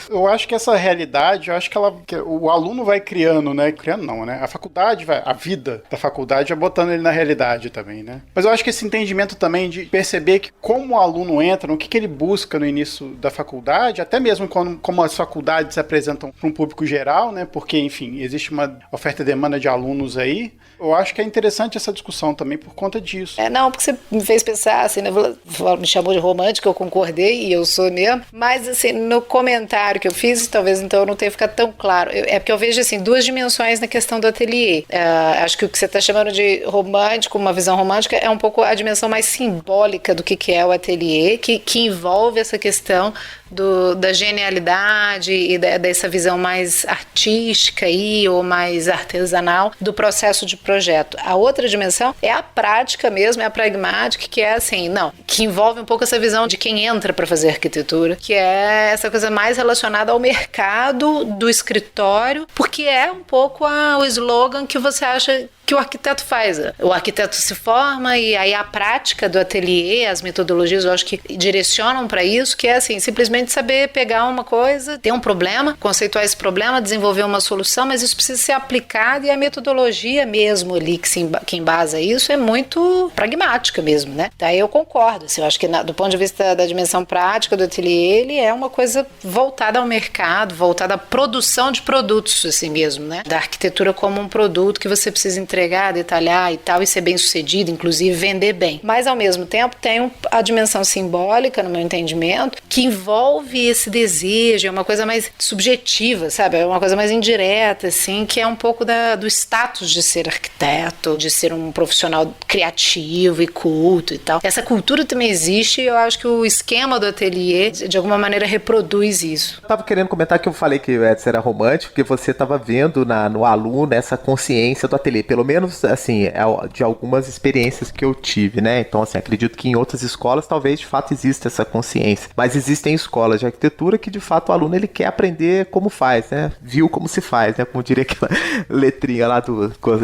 Eu acho que essa realidade, eu acho que o aluno vai criando, né? Criando não, né? A faculdade a vida da faculdade vai botando ele na realidade também, né? Mas eu acho que esse entendimento também de perceber que como o aluno entra, no que ele busca no início da faculdade, até mesmo como as faculdades se apresentam para um público geral, né? Porque, enfim, existe uma oferta e demanda de alunos aí. Eu acho que é interessante essa discussão também por conta disso. Não, porque você me fez pensar, assim, né? Me chamou de romântica, eu concordei, e eu sou mesmo, mas, assim, no comentário que eu fiz, talvez então eu não tenha ficado tão claro, é porque eu vejo, assim, duas dimensões na questão do ateliê. Acho que o que você está chamando de romântico, uma visão romântica, é um pouco a dimensão mais simbólica do que é o ateliê, que envolve essa questão da genialidade e dessa visão mais artística aí, ou mais artesanal do processo de projeto. A outra dimensão é a prática mesmo, é a pragmática, que é assim, que envolve um pouco essa visão de quem entra para fazer arquitetura, que é essa coisa mais relacionada ao mercado do escritório, porque é um pouco o slogan que você acha que o arquiteto faz. O arquiteto se forma e aí a prática do ateliê, as metodologias, eu acho que direcionam para isso, que é assim, simplesmente saber pegar uma coisa, ter um problema, conceituar esse problema, desenvolver uma solução, mas isso precisa ser aplicado, e a metodologia mesmo ali que embasa isso é muito pragmática mesmo, né? Daí eu concordo, assim, eu acho que do ponto de vista da dimensão prática do ateliê, ele é uma coisa voltada ao mercado, voltada à produção de produtos, assim mesmo, né? Da arquitetura como um produto que você precisa entregar, detalhar e tal, e ser bem sucedido, inclusive vender bem. Mas ao mesmo tempo tem a dimensão simbólica, no meu entendimento, que envolve esse desejo, é uma coisa mais subjetiva, sabe? É uma coisa mais indireta, assim, que é um pouco do status de ser arquiteto, de ser um profissional criativo e culto e tal. Essa cultura também existe, e eu acho que o esquema do ateliê, de alguma maneira, reproduz isso. Eu tava querendo comentar que eu falei que o Edson era romântico, porque você tava vendo no aluno essa consciência do ateliê, pelo menos, assim, de algumas experiências que eu tive, né? Então, assim, acredito que em outras escolas talvez, de fato, exista essa consciência. Mas existem escolas de arquitetura que, de fato, o aluno, ele quer aprender como faz, né? Viu como se faz, né? Como diria aquela letrinha lá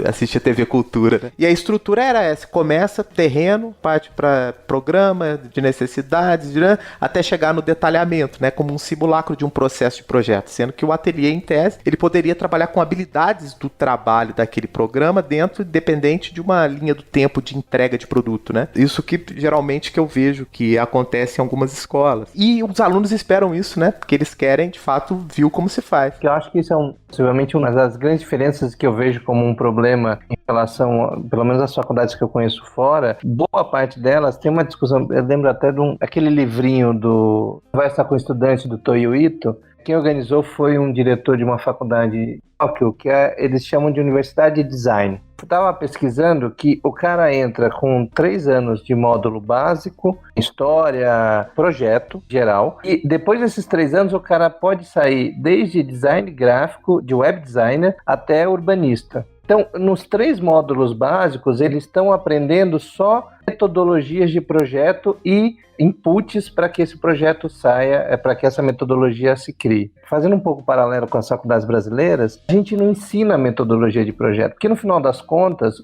assiste a TV Cultura, né? E a estrutura era essa. Começa terreno, parte para programa de necessidades, até chegar no detalhamento, né? Como um simulacro de um processo de projeto. Sendo que o ateliê, em tese, ele poderia trabalhar com habilidades do trabalho daquele programa dentro, dependente de uma linha do tempo de entrega de produto, né? Isso que geralmente que eu vejo que acontece em algumas escolas. E os alunos esperam isso, né? Porque eles querem, de fato, viu como se faz. Eu acho que isso é possivelmente uma das grandes diferenças que eu vejo como um problema em relação, pelo menos às faculdades que eu conheço fora. Boa parte delas tem uma discussão, eu lembro até de aquele livrinho do Vai Estar com Estudante, do Toyo Ito. Quem organizou foi um diretor de uma faculdade em Tóquio, que eles chamam de Universidade de Design. Eu estava pesquisando que o cara entra com 3 anos de módulo básico, história, projeto geral, e depois desses 3 anos o cara pode sair desde design gráfico, de web designer, até urbanista. Então, nos 3 módulos básicos, eles estão aprendendo só metodologias de projeto e inputs para que esse projeto saia, para que essa metodologia se crie. Fazendo um pouco paralelo com as faculdades brasileiras, a gente não ensina metodologia de projeto, porque no final das contas,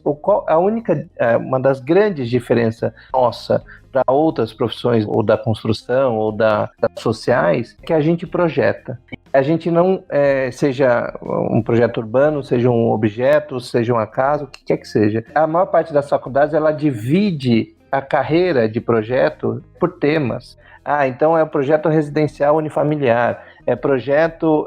uma das grandes diferenças nossa para outras profissões, ou da construção, ou das sociais, é que a gente projeta. A gente não, seja um projeto urbano, seja um objeto, seja uma casa, o que quer que seja. A maior parte das faculdades, ela divide a carreira de projeto por temas. Então é um projeto residencial unifamiliar, é projeto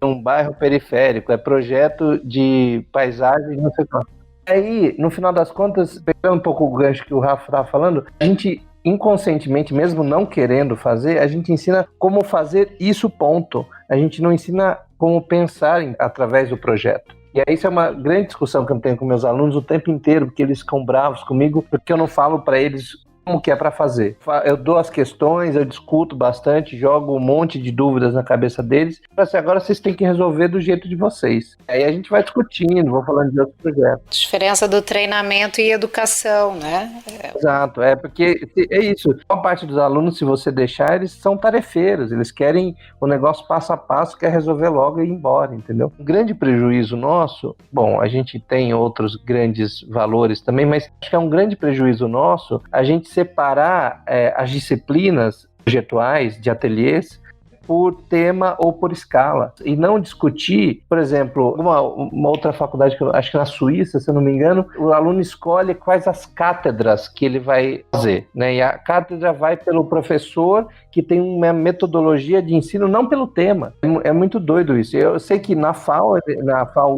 um bairro periférico, é projeto de paisagem, não sei o que. Aí, no final das contas, pegando um pouco o gancho que o Rafa estava falando, a gente inconscientemente, mesmo não querendo fazer, a gente ensina como fazer isso, ponto. A gente não ensina como pensar através do projeto. E aí isso é uma grande discussão que eu tenho com meus alunos o tempo inteiro, porque eles ficam bravos comigo, porque eu não falo para eles como que é para fazer. Eu dou as questões, eu discuto bastante, jogo um monte de dúvidas na cabeça deles. Assim, agora vocês têm que resolver do jeito de vocês. Aí a gente vai discutindo, vou falando de outros projetos. Diferença do treinamento e educação, né? Exato, porque é isso. Uma parte dos alunos, se você deixar, eles são tarefeiros, eles querem o negócio passo a passo, quer resolver logo e ir embora, entendeu? Um grande prejuízo nosso, bom, a gente tem outros grandes valores também, mas acho que é um grande prejuízo nosso a gente separar as disciplinas projetuais de ateliês por tema ou por escala, e não discutir, por exemplo, uma outra faculdade, que eu acho que na Suíça, se eu não me engano, o aluno escolhe quais as cátedras que ele vai fazer, né? E a cátedra vai pelo professor que tem uma metodologia de ensino, não pelo tema. É muito doido isso. Eu sei que na FAO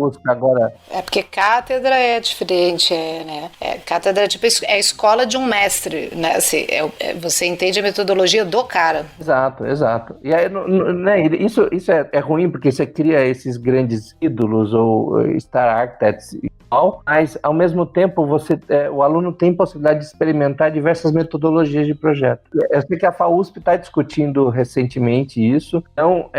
USP agora... É porque cátedra é diferente, né? Cátedra é tipo é a escola de um mestre, né? Assim, você entende a metodologia do cara. Exato. E aí, né, isso é ruim, porque você cria esses grandes ídolos ou star architects e tal, mas ao mesmo tempo o aluno tem possibilidade de experimentar diversas metodologias de projeto. Eu sei que a FAUSP está discutindo recentemente isso, então,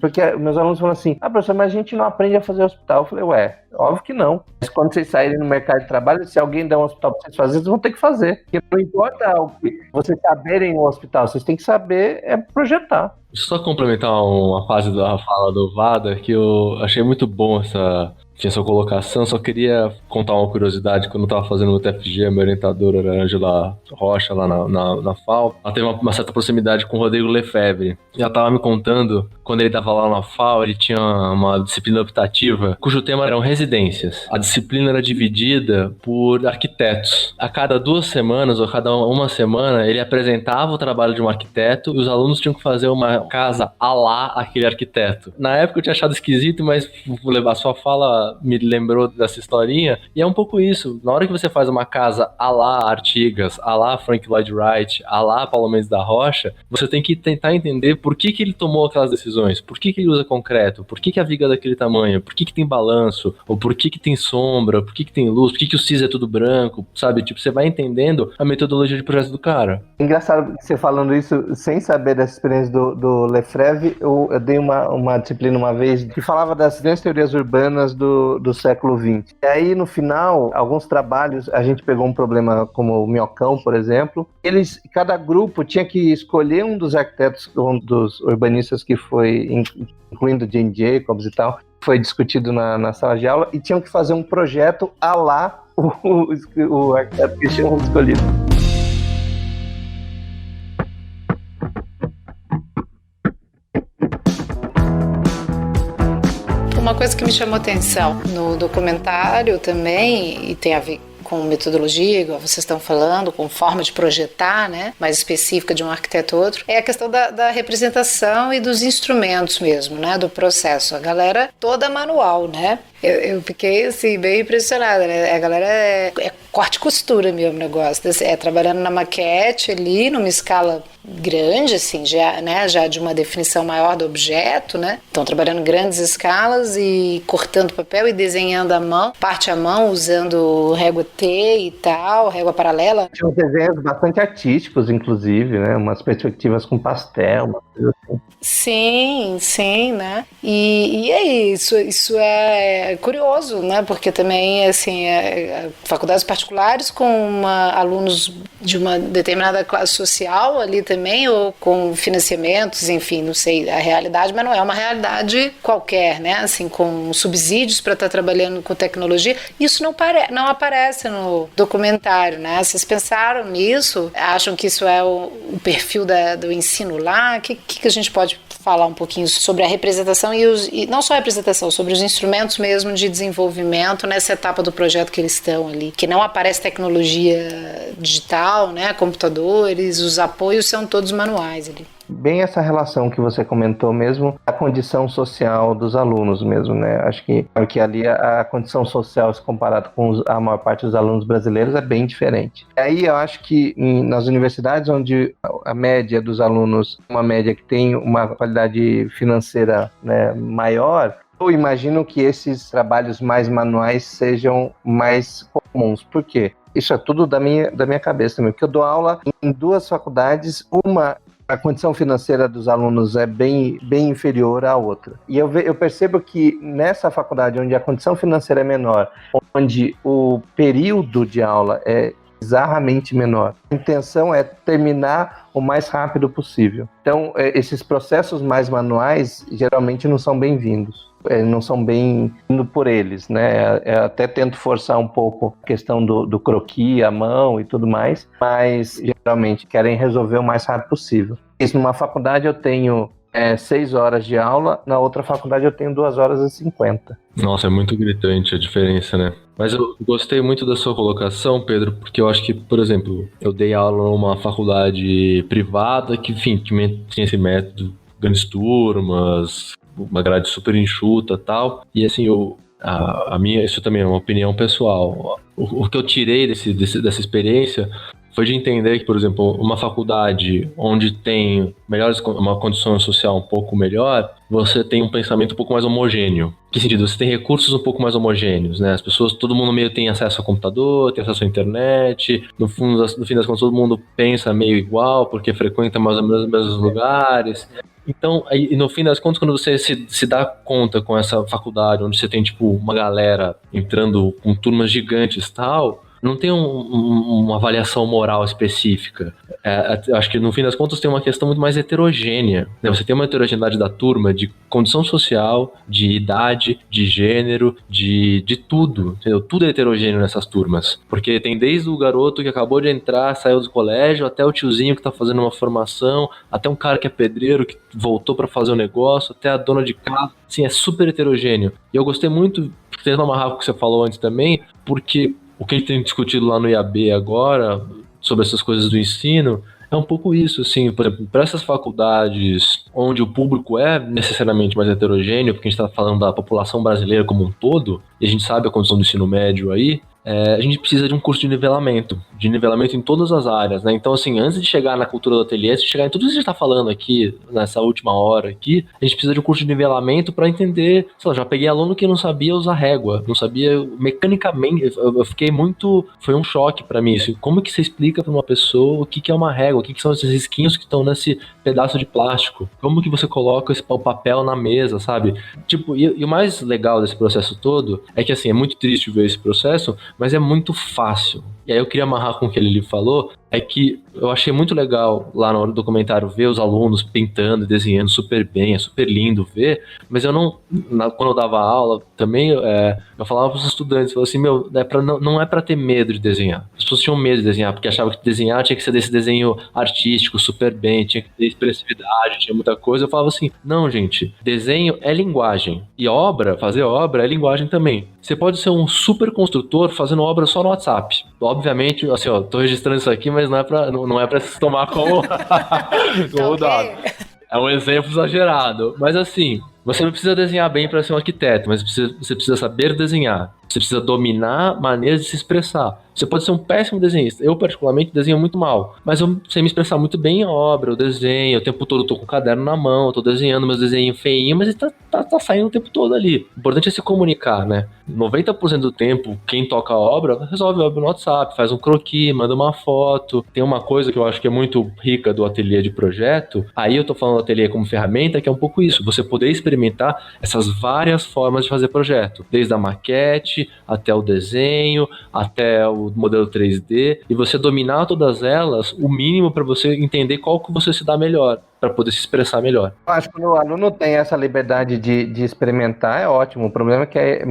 porque meus alunos falam assim, professor, mas a gente não aprende a fazer hospital. Eu falei, óbvio que não. Mas quando vocês saírem no mercado de trabalho, se alguém der um hospital para vocês fazerem, vocês vão ter que fazer. Porque não importa o que vocês saberem no hospital, vocês têm que saber projetar. Só complementar uma fase da fala do Vada, que eu achei muito bom essa colocação. Só queria contar uma curiosidade. Quando eu estava fazendo o TFG, a minha orientadora era a Angela Rocha, lá na FAO. Ela teve uma certa proximidade com o Rodrigo Lefebvre. E ela estava me contando, quando ele estava lá na FAO, ele tinha uma disciplina optativa, cujo tema eram residências. A disciplina era dividida por arquitetos. A cada 2 semanas, ou a cada uma semana, ele apresentava o trabalho de um arquiteto e os alunos tinham que fazer uma casa à la aquele arquiteto. Na época eu tinha achado esquisito, mas a sua fala me lembrou dessa historinha, e é um pouco isso. Na hora que você faz uma casa à la Artigas, à la Frank Lloyd Wright, à la Paulo Mendes da Rocha, você tem que tentar entender por que ele tomou aquelas decisões, por que ele usa concreto, por que a viga é daquele tamanho, por que tem balanço, ou por que tem sombra, por que tem luz, por que o siso é tudo branco, sabe? Tipo, você vai entendendo a metodologia de projeto do cara. Engraçado você falando isso, sem saber dessa experiência do Lefebvre, eu dei uma disciplina uma vez que falava das grandes teorias urbanas do século XX. E aí, no final, alguns trabalhos, a gente pegou um problema como o Minhocão, por exemplo. Cada grupo tinha que escolher um dos arquitetos, um dos urbanistas que foi, incluindo Jane Jacobs e tal, foi discutido na sala de aula, e tinham que fazer um projeto à la o arquiteto que tinham escolhido. Uma coisa que me chamou atenção no documentário também, e tem a ver com metodologia, igual vocês estão falando, com forma de projetar, né, mais específica de um arquiteto ou outro, é a questão da representação e dos instrumentos mesmo, né, do processo. A galera toda manual, né? Eu fiquei, assim, bem impressionada, né? A galera é corte e costura mesmo o negócio. Trabalhando na maquete ali, numa escala grande, assim, já de uma definição maior do objeto, né? Estão trabalhando grandes escalas e cortando papel e desenhando à mão, parte à mão, usando régua T e tal, régua paralela. Tinha uns desenhos bastante artísticos, inclusive, né? Umas perspectivas com pastel, uma coisa assim. Sim, né? E é isso é curioso, né? Porque também, assim, faculdades particulares com alunos de uma determinada classe social ali também, ou com financiamentos, enfim, não sei a realidade, mas não é uma realidade qualquer, né? Assim, com subsídios para estar trabalhando com tecnologia. Isso não aparece no documentário, né? Vocês pensaram nisso? Acham que isso é o perfil do ensino lá? O que a gente pode falar um pouquinho sobre a representação e não só a representação, sobre os instrumentos mesmo de desenvolvimento nessa etapa do projeto que eles estão ali, que não aparece tecnologia digital, né, computadores, os apoios são todos manuais ali. bem essa relação que você comentou mesmo, a condição social dos alunos mesmo, né? Acho que ali a condição social, se comparado com a maior parte dos alunos brasileiros, é bem diferente. Aí eu acho que nas universidades onde a média dos alunos, uma média que tem uma qualidade financeira, né, maior, eu imagino que esses trabalhos mais manuais sejam mais comuns. Por quê? Isso é tudo da minha cabeça também, porque eu dou aula em 2 faculdades, a condição financeira dos alunos é bem inferior à outra. E eu percebo que nessa faculdade, onde a condição financeira é menor, onde o período de aula é bizarramente menor, a intenção é terminar o mais rápido possível. Então, esses processos mais manuais geralmente não são bem-vindos. Não são bem indo por eles, né? Eu até tento forçar um pouco a questão do croquis, a mão e tudo mais, mas geralmente querem resolver o mais rápido possível. Isso, numa faculdade eu tenho 6 horas de aula, na outra faculdade eu tenho 2 horas e 50. Nossa, é muito gritante a diferença, né? Mas eu gostei muito da sua colocação, Pedro, porque eu acho que, por exemplo, eu dei aula numa faculdade privada que, enfim, tinha esse método, grandes turmas, uma grade super enxuta e tal. E assim, isso também é uma opinião pessoal. O que eu tirei dessa experiência foi de entender que, por exemplo, uma faculdade onde tem uma condição social um pouco melhor, você tem um pensamento um pouco mais homogêneo. Que sentido? Você tem recursos um pouco mais homogêneos, né? As pessoas, todo mundo meio tem acesso a computador, tem acesso à internet, no fim das contas todo mundo pensa meio igual, porque frequenta mais ou menos os mesmos lugares. Então, aí, no fim das contas, quando você se dá conta com essa faculdade, onde você tem, tipo, uma galera entrando com turmas gigantes e tal, não tem uma avaliação moral específica. Acho que, no fim das contas, tem uma questão muito mais heterogênea, né? Você tem uma heterogeneidade da turma de condição social, de idade, de gênero, de tudo, entendeu? Tudo é heterogêneo nessas turmas. Porque tem desde o garoto que acabou de entrar, saiu do colégio, até o tiozinho que tá fazendo uma formação, até um cara que é pedreiro, que voltou para fazer o negócio, até a dona de casa. Assim, é super heterogêneo. E eu gostei muito, tentando amarrar com o que você falou antes também, porque o que a gente tem discutido lá no IAB agora, sobre essas coisas do ensino, é um pouco isso, assim, por exemplo, para essas faculdades onde o público é necessariamente mais heterogêneo, porque a gente está falando da população brasileira como um todo, e a gente sabe a condição do ensino médio aí, a gente precisa de um curso de nivelamento em todas as áreas, né? Então, assim, antes de chegar na cultura do ateliê, antes de chegar em tudo isso que a gente está falando aqui, nessa última hora aqui, a gente precisa de um curso de nivelamento para entender, sei lá, já peguei aluno que não sabia usar régua, não sabia mecanicamente, eu fiquei muito, foi um choque para mim, assim, como que você explica para uma pessoa o que é uma régua, o que são esses risquinhos que estão nesse pedaço de plástico, como que você coloca o papel na mesa, sabe? Tipo, e o mais legal desse processo todo é que, assim, é muito triste ver esse processo, mas é muito fácil. E aí eu queria amarrar com o que ele falou, é que eu achei muito legal lá no documentário ver os alunos pintando, desenhando super bem, é super lindo ver, mas eu não, quando eu dava aula também, eu falava para os estudantes, falava assim, não é para ter medo de desenhar. As pessoas tinham medo de desenhar, porque achavam que desenhar tinha que ser desse desenho artístico, super bem, tinha que ter expressividade, tinha muita coisa. Eu falava assim, não, gente, desenho é linguagem, e fazer obra é linguagem também. Você pode ser um super construtor fazendo obra só no WhatsApp. Obviamente, assim, ó, tô registrando isso aqui, mas não é pra se tomar como dado. É um exemplo exagerado. Mas assim, você não precisa desenhar bem para ser um arquiteto, mas você precisa saber desenhar. Você precisa dominar maneiras de se expressar. Você pode ser um péssimo desenhista. Eu, particularmente, desenho muito mal. Mas eu sei me expressar muito bem em obra, eu desenho. O tempo todo eu tô com o caderno na mão, eu tô desenhando meus desenhos feinhos, mas ele tá saindo o tempo todo ali. O importante é se comunicar, né? 90% do tempo, quem toca a obra, resolve a obra no WhatsApp, faz um croquis, manda uma foto. Tem uma coisa que eu acho que é muito rica do ateliê de projeto. Aí eu tô falando do ateliê como ferramenta, que é um pouco isso. Você poder experimentar essas várias formas de fazer projeto. Desde a maquete, até o desenho, até o modelo 3D, e você dominar todas elas, o mínimo para você entender qual que você se dá melhor, para poder se expressar melhor. Eu acho que quando o aluno tem essa liberdade de experimentar, é ótimo. O problema é que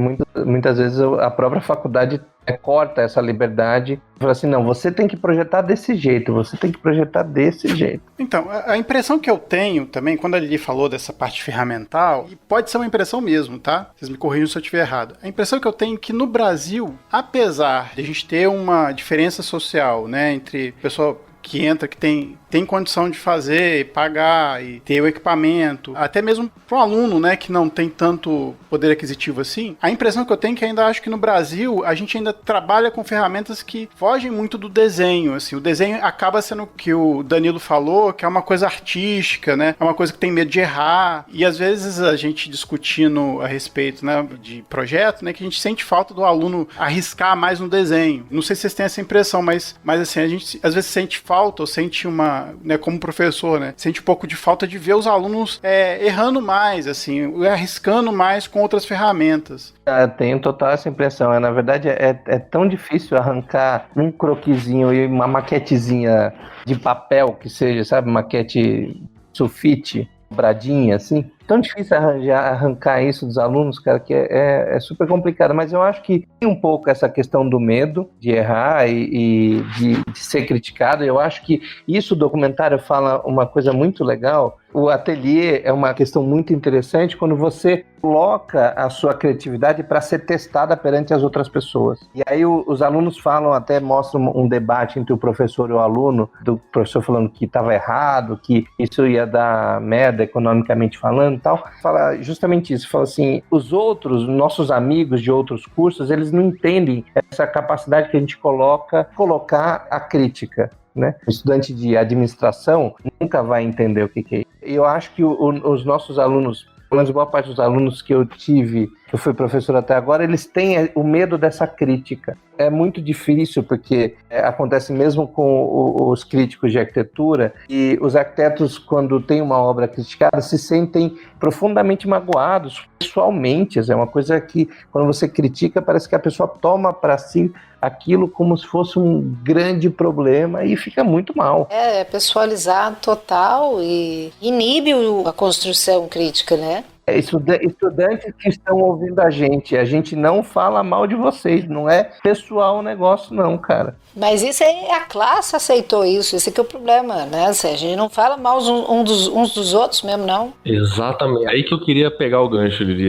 muitas vezes a própria faculdade corta essa liberdade e fala assim, não, você tem que projetar desse jeito, você tem que projetar desse jeito. Então, a impressão que eu tenho também, quando a Lili falou dessa parte ferramental, e pode ser uma impressão mesmo, tá? Vocês me corrijam se eu estiver errado. A impressão que eu tenho é que no Brasil, apesar de a gente ter uma diferença social, né, entre pessoa que entra, que tem condição de fazer, pagar e ter o equipamento, até mesmo para um aluno, né, que não tem tanto poder aquisitivo assim, a impressão que eu tenho é que ainda acho que no Brasil a gente ainda trabalha com ferramentas que fogem muito do desenho, assim, o desenho acaba sendo o que o Danilo falou, que é uma coisa artística, né, é uma coisa que tem medo de errar, e às vezes a gente discutindo a respeito, né, de projeto, né, que a gente sente falta do aluno arriscar mais no desenho. Não sei se vocês têm essa impressão, mas assim, a gente às vezes sente falta, ou sente uma, né, como professor, né, sente um pouco de falta de ver os alunos errando mais, assim, arriscando mais com outras ferramentas. Eu tenho total essa impressão. Na verdade, é tão difícil arrancar um croquisinho e uma maquetezinha de papel, que seja, sabe, maquete sulfite, dobradinha, assim. Tão difícil arrancar isso dos alunos, cara, que é super complicado. Mas eu acho que tem um pouco essa questão do medo de errar e de ser criticado. Eu acho que isso, o documentário fala uma coisa muito legal. O ateliê é uma questão muito interessante quando você coloca a sua criatividade para ser testada perante as outras pessoas. E aí os alunos falam, até mostram um debate entre o professor e o aluno, do professor falando que estava errado, que isso ia dar merda economicamente falando e tal. Fala justamente isso, fala assim, os outros, nossos amigos de outros cursos, eles não entendem essa capacidade que a gente colocar a crítica. Né? O estudante de administração nunca vai entender o que é isso. Eu acho que os nossos alunos, pelo menos boa parte dos alunos que eu tive, que eu fui professor até agora, eles têm o medo dessa crítica. É muito difícil, porque acontece mesmo com os críticos de arquitetura, e os arquitetos, quando têm uma obra criticada, se sentem profundamente magoados, pessoalmente. É uma coisa que, quando você critica, parece que a pessoa toma para si aquilo como se fosse um grande problema e fica muito mal. É pessoalizado total e inibe a construção crítica, né? Estudantes que estão ouvindo a gente não fala mal de vocês, não é pessoal o negócio não, cara. Mas isso aí, a classe aceitou isso, esse aqui é o problema, né? A gente não fala mal uns dos outros mesmo, não. Exatamente. Aí que eu queria pegar o gancho, Lili.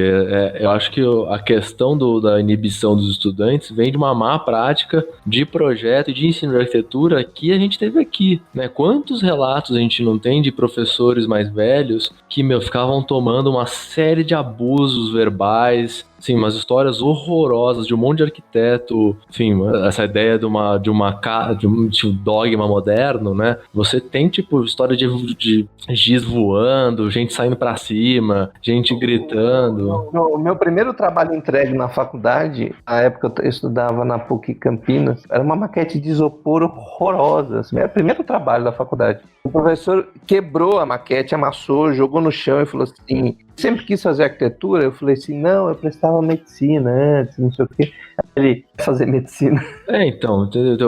Eu acho que a questão da inibição dos estudantes vem de uma má prática de projeto e de ensino de arquitetura que a gente teve aqui, né? Quantos relatos a gente não tem de professores mais velhos que, ficavam tomando uma série de abusos verbais, sim, umas histórias horrorosas de um monte de arquiteto, enfim, essa ideia de um dogma moderno, né? Você tem, história de giz voando, gente saindo pra cima, gente gritando. O meu primeiro trabalho entregue na faculdade, na época eu estudava na PUC Campinas, era uma maquete de isopor horrorosa, assim, era o primeiro trabalho da faculdade. O professor quebrou a maquete, amassou, jogou no chão e falou assim, sempre quis fazer arquitetura, eu falei assim, não, eu prestava medicina antes, não sei o quê. Ele quer fazer medicina. Então,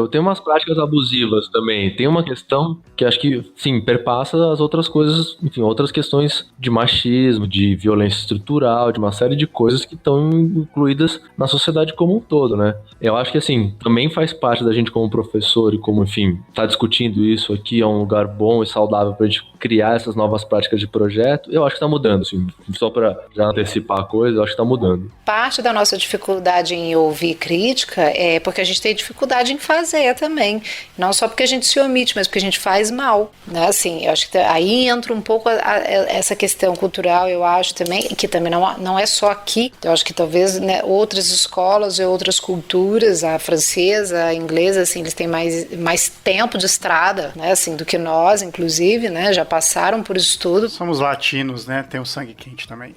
tem umas práticas abusivas também. Tem uma questão que acho que, sim, perpassa as outras coisas, enfim, outras questões de machismo, de violência estrutural, de uma série de coisas que estão incluídas na sociedade como um todo, né? Eu acho que, assim, também faz parte da gente como professor e como, enfim, tá discutindo isso aqui, é um lugar bom e saudável pra gente criar essas novas práticas de projeto. Eu acho que tá mudando, assim, só pra já antecipar a coisa, eu acho que tá mudando. Parte da nossa dificuldade em ouvir crítica é porque a gente tem dificuldade em fazer também. Não só porque a gente se omite, mas porque a gente faz mal, né? Assim, eu acho que aí entra um pouco essa questão cultural, eu acho também, que também não é só aqui. Eu acho que talvez, né, outras escolas e outras culturas, a francesa, a inglesa, assim, eles têm mais tempo de estrada, né, assim, do que nós, inclusive, né, já passaram por isso tudo. Somos latinos, né? Tem o sangue quente também.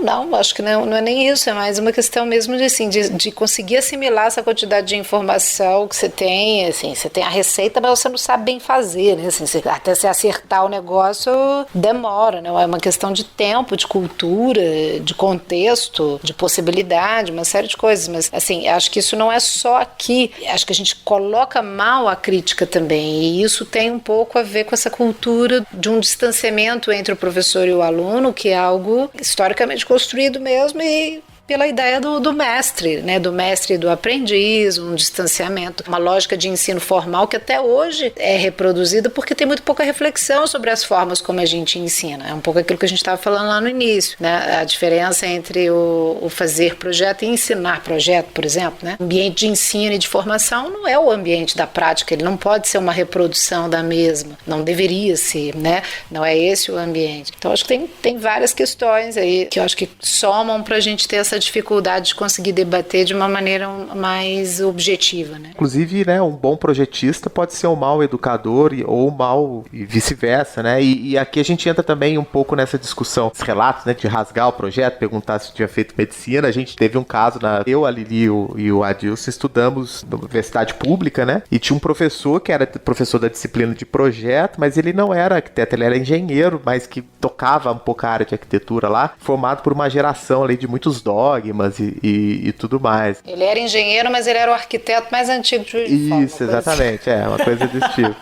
Não, acho que não é nem isso, é mais uma questão mesmo de, assim, de conseguir assimilar essa quantidade de informação que você tem, assim, você tem a receita, mas você não sabe bem fazer, né, assim, até você acertar o negócio demora, né, é uma questão de tempo, de cultura, de contexto, de possibilidade, uma série de coisas, mas, assim, acho que isso não é só aqui, acho que a gente coloca mal a crítica também, e isso tem um pouco a ver com essa cultura de um distanciamento entre o professor e o aluno, que é algo historicamente construído mesmo e pela ideia do mestre, né? Do mestre e do aprendiz, um distanciamento, uma lógica de ensino formal que até hoje é reproduzida porque tem muito pouca reflexão sobre as formas como a gente ensina. É um pouco aquilo que a gente estava falando lá no início, né? A diferença entre o fazer projeto e ensinar projeto, por exemplo, né? O ambiente de ensino e de formação não é o ambiente da prática, ele não pode ser uma reprodução da mesma, não deveria ser, né? Não é esse o ambiente. Então, acho que tem várias questões aí que eu acho que somam para a gente ter essa dificuldade de conseguir debater de uma maneira mais objetiva, né? Inclusive, né, um bom projetista pode ser um mau educador ou mau e vice-versa, né? E aqui a gente entra também um pouco nessa discussão, esses relatos, né, de rasgar o projeto, perguntar se tinha feito medicina. A gente teve um caso, eu, a Lili e o Adilson estudamos na universidade pública, né? E tinha um professor que era professor da disciplina de projeto, mas ele não era arquiteto, ele era engenheiro, mas que tocava um pouco a área de arquitetura lá, formado por uma geração ali de muitos dogmas e tudo mais. Ele era engenheiro, mas ele era o arquiteto mais antigo de Juiz de Fora. Isso, exatamente, uma coisa desse tipo.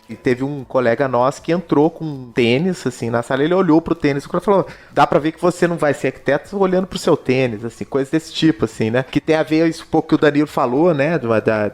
E teve um colega nosso que entrou com um tênis, assim, na sala. Ele olhou pro tênis e falou, dá pra ver que você não vai ser arquiteto olhando pro seu tênis, assim, coisas desse tipo, assim, né? Que tem a ver isso um pouco que o Danilo falou, né?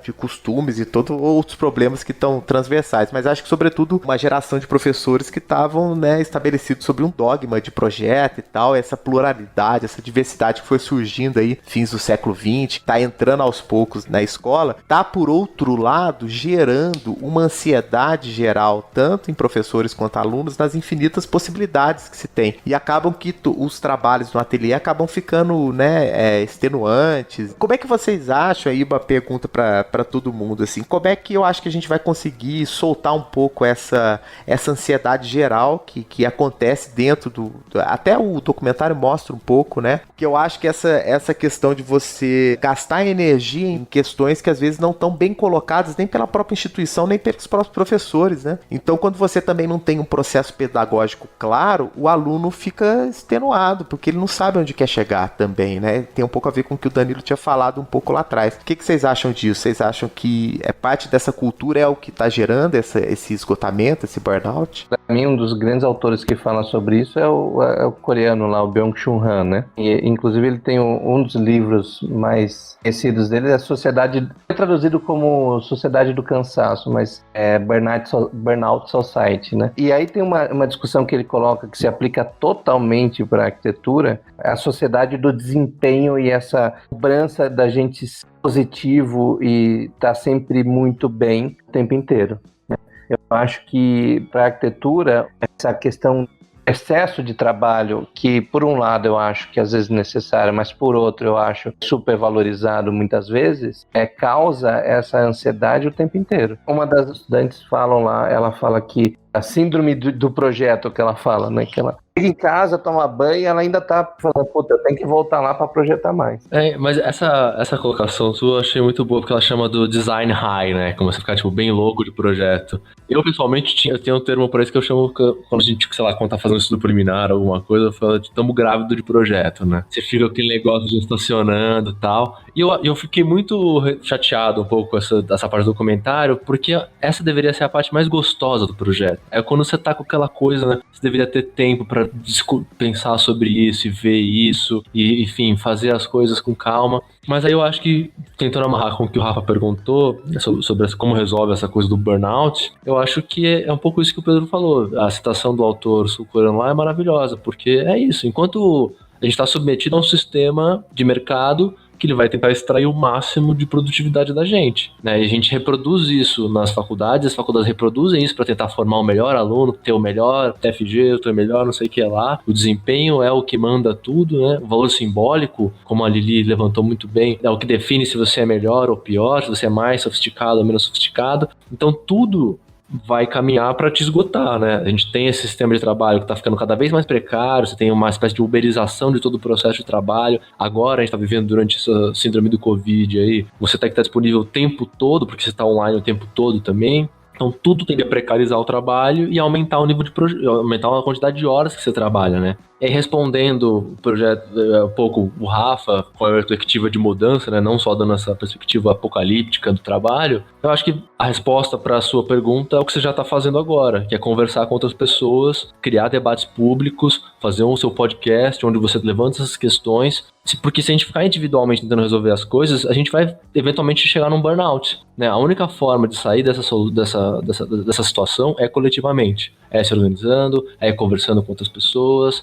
De costumes e todos outros problemas que estão transversais. Mas acho que, sobretudo, uma geração de professores que estavam, né, estabelecidos sobre um dogma de projeto e tal, essa pluralidade, essa diversidade que foi surgindo aí, fins do século XX, tá entrando aos poucos na escola, tá, por outro lado, gerando uma ansiedade geral, tanto em professores quanto alunos, nas infinitas possibilidades que se tem. E acabam que os trabalhos no ateliê acabam ficando, né, extenuantes. Como é que vocês acham, aí uma pergunta para todo mundo, assim, como é que eu acho que a gente vai conseguir soltar um pouco essa ansiedade geral que acontece dentro até o documentário mostra um pouco, né, que eu acho que essa questão de você gastar energia em questões que às vezes não estão bem colocadas nem pela própria instituição, nem pelos próprios professores, né? Então, quando você também não tem um processo pedagógico claro, o aluno fica extenuado, porque ele não sabe onde quer chegar também, né? Tem um pouco a ver com o que o Danilo tinha falado um pouco lá atrás. O que vocês acham disso? Vocês acham que parte dessa cultura é o que está gerando esse esgotamento, esse burnout? Para mim, um dos grandes autores que fala sobre isso é o coreano lá, o Byung-Chul Han, né? E, inclusive, ele tem um dos livros mais conhecidos dele, é a Sociedade, é traduzido como Sociedade do Cansaço, mas é Burnout Society, né? E aí tem uma discussão que ele coloca que se aplica totalmente para a arquitetura, a sociedade do desempenho e essa cobrança da gente ser positivo e estar sempre muito bem o tempo inteiro, né? Eu acho que para a arquitetura, essa questão excesso de trabalho, que por um lado eu acho que às vezes necessário, mas por outro eu acho super valorizado muitas vezes, causa essa ansiedade o tempo inteiro. Uma das estudantes ela fala que a síndrome do projeto que ela fala, né, que ela chega em casa, toma banho e ela ainda tá falando, puta, eu tenho que voltar lá para projetar mais. Mas essa colocação sua eu achei muito boa, porque ela chama do design high, né, como você ficar, tipo, bem louco de projeto. Eu, pessoalmente, eu tenho um termo para isso que eu chamo, quando a gente, sei lá, quando tá fazendo estudo preliminar, alguma coisa, eu falo de tamo grávido de projeto, né. Você fica com aquele negócio de estacionando e tal. E eu fiquei muito chateado um pouco com essa parte do documentário, porque essa deveria ser a parte mais gostosa do projeto. É quando você tá com aquela coisa, né, você deveria ter tempo pra pensar sobre isso e ver isso, e, enfim, fazer as coisas com calma. Mas aí eu acho que, tentando amarrar com o que o Rafa perguntou, sobre como resolve essa coisa do burnout, eu acho que é um pouco isso que o Pedro falou. A citação do autor sul-coreano lá é maravilhosa, porque é isso, enquanto a gente está submetido a um sistema de mercado que ele vai tentar extrair o máximo de produtividade da gente, né? E a gente reproduz isso nas faculdades, as faculdades reproduzem isso para tentar formar o melhor aluno, ter o melhor TFG, ter o melhor não sei o que lá. O desempenho é o que manda tudo, né? O valor simbólico, como a Lili levantou muito bem, é o que define se você é melhor ou pior, se você é mais sofisticado ou menos sofisticado. Então tudo vai caminhar para te esgotar, né? A gente tem esse sistema de trabalho que está ficando cada vez mais precário, você tem uma espécie de uberização de todo o processo de trabalho. Agora a gente está vivendo durante essa síndrome do Covid aí, você tem que estar disponível o tempo todo, porque você está online o tempo todo também. Então tudo tende a precarizar o trabalho e aumentar o nível de aumentar a quantidade de horas que você trabalha, né? E aí, respondendo o projeto, um pouco o Rafa, com a perspectiva de mudança, né? Não só dando essa perspectiva apocalíptica do trabalho, eu acho que a resposta para a sua pergunta é o que você já está fazendo agora, que é conversar com outras pessoas, criar debates públicos, fazer o seu podcast onde você levanta essas questões, porque se a gente ficar individualmente tentando resolver as coisas, a gente vai eventualmente chegar num burnout, né? A única forma de sair dessa situação é coletivamente. É se organizando, é conversando com outras pessoas,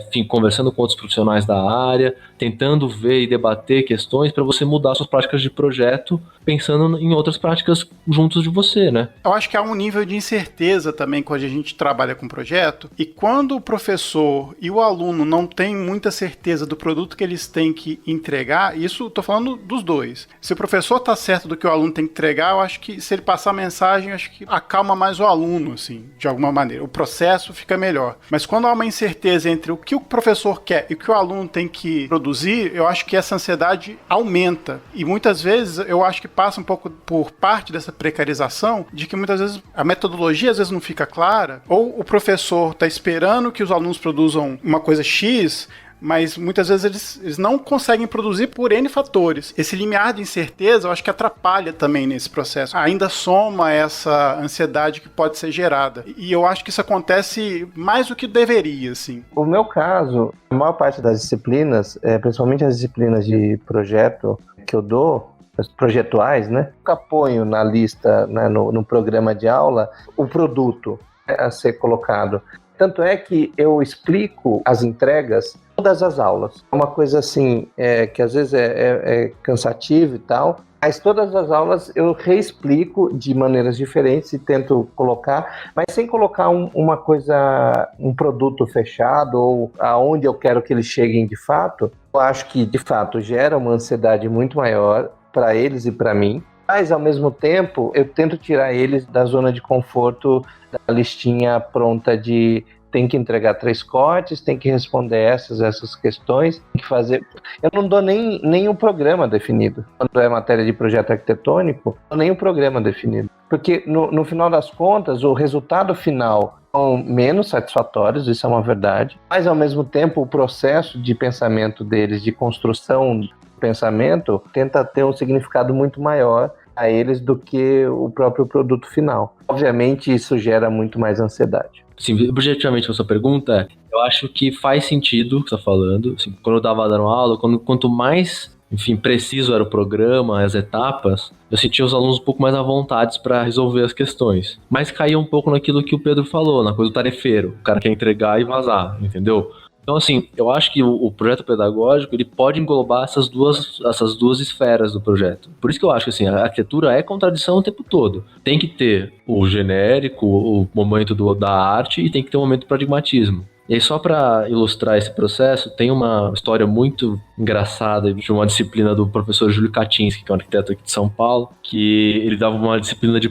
enfim, conversando com outros profissionais da área, tentando ver e debater questões para você mudar suas práticas de projeto, pensando em outras práticas juntos de você, né? Eu acho que há um nível de incerteza também quando a gente trabalha com projeto, e quando o professor e o aluno não têm muita certeza do produto que eles têm que entregar, isso estou falando dos dois. Se o professor está certo do que o aluno tem que entregar, eu acho que se ele passar a mensagem, eu acho que acalma mais o aluno, assim, de alguma maneira. O processo fica melhor. Mas quando há uma incerteza entre o que o professor quer e o que o aluno tem que produzir, eu acho que essa ansiedade aumenta. E muitas vezes eu acho que passa um pouco por parte dessa precarização, de que muitas vezes a metodologia às vezes não fica clara, ou o professor está esperando que os alunos produzam uma coisa X, mas muitas vezes eles não conseguem produzir por N fatores. Esse limiar de incerteza, eu acho que atrapalha também nesse processo. Ainda soma essa ansiedade que pode ser gerada. E eu acho que isso acontece mais do que deveria, assim. O meu caso, a maior parte das disciplinas, principalmente as disciplinas de projeto que eu dou, as projetuais, né? Eu ponho na lista, né, no programa de aula, o produto a ser colocado. Tanto é que eu explico as entregas todas as aulas. É uma coisa assim, que às vezes é cansativo e tal, mas todas as aulas eu reexplico de maneiras diferentes e tento colocar, mas sem colocar uma coisa, um produto fechado ou aonde eu quero que eles cheguem de fato. Eu acho que, de fato, gera uma ansiedade muito maior para eles e para mim. Mas, ao mesmo tempo, eu tento tirar eles da zona de conforto da listinha pronta de tem que entregar 3 cortes, tem que responder essas questões, tem que fazer... Eu não dou nem um programa definido. Quando é matéria de projeto arquitetônico, não dou nem um programa definido. Porque, no final das contas, o resultado final são menos satisfatórios, isso é uma verdade, mas, ao mesmo tempo, o processo de pensamento deles, de construção do pensamento, tenta ter um significado muito maior a eles do que o próprio produto final. Obviamente, isso gera muito mais ansiedade. Sim, objetivamente, a sua pergunta, eu acho que faz sentido o que você está falando. Assim, quando eu estava dando aula, quanto mais, enfim, preciso era o programa, as etapas, eu sentia os alunos um pouco mais à vontade para resolver as questões. Mas caía um pouco naquilo que o Pedro falou, na coisa do tarefeiro. O cara quer entregar e vazar, entendeu? Então, assim, eu acho que o projeto pedagógico, ele pode englobar essas duas esferas do projeto. Por isso que eu acho que, assim, a arquitetura é contradição o tempo todo. Tem que ter o genérico, o momento da arte, e tem que ter um momento do pragmatismo. E aí, só para ilustrar esse processo, tem uma história muito engraçada de uma disciplina do professor Júlio Kaczynski, que é um arquiteto aqui de São Paulo, que ele dava uma disciplina de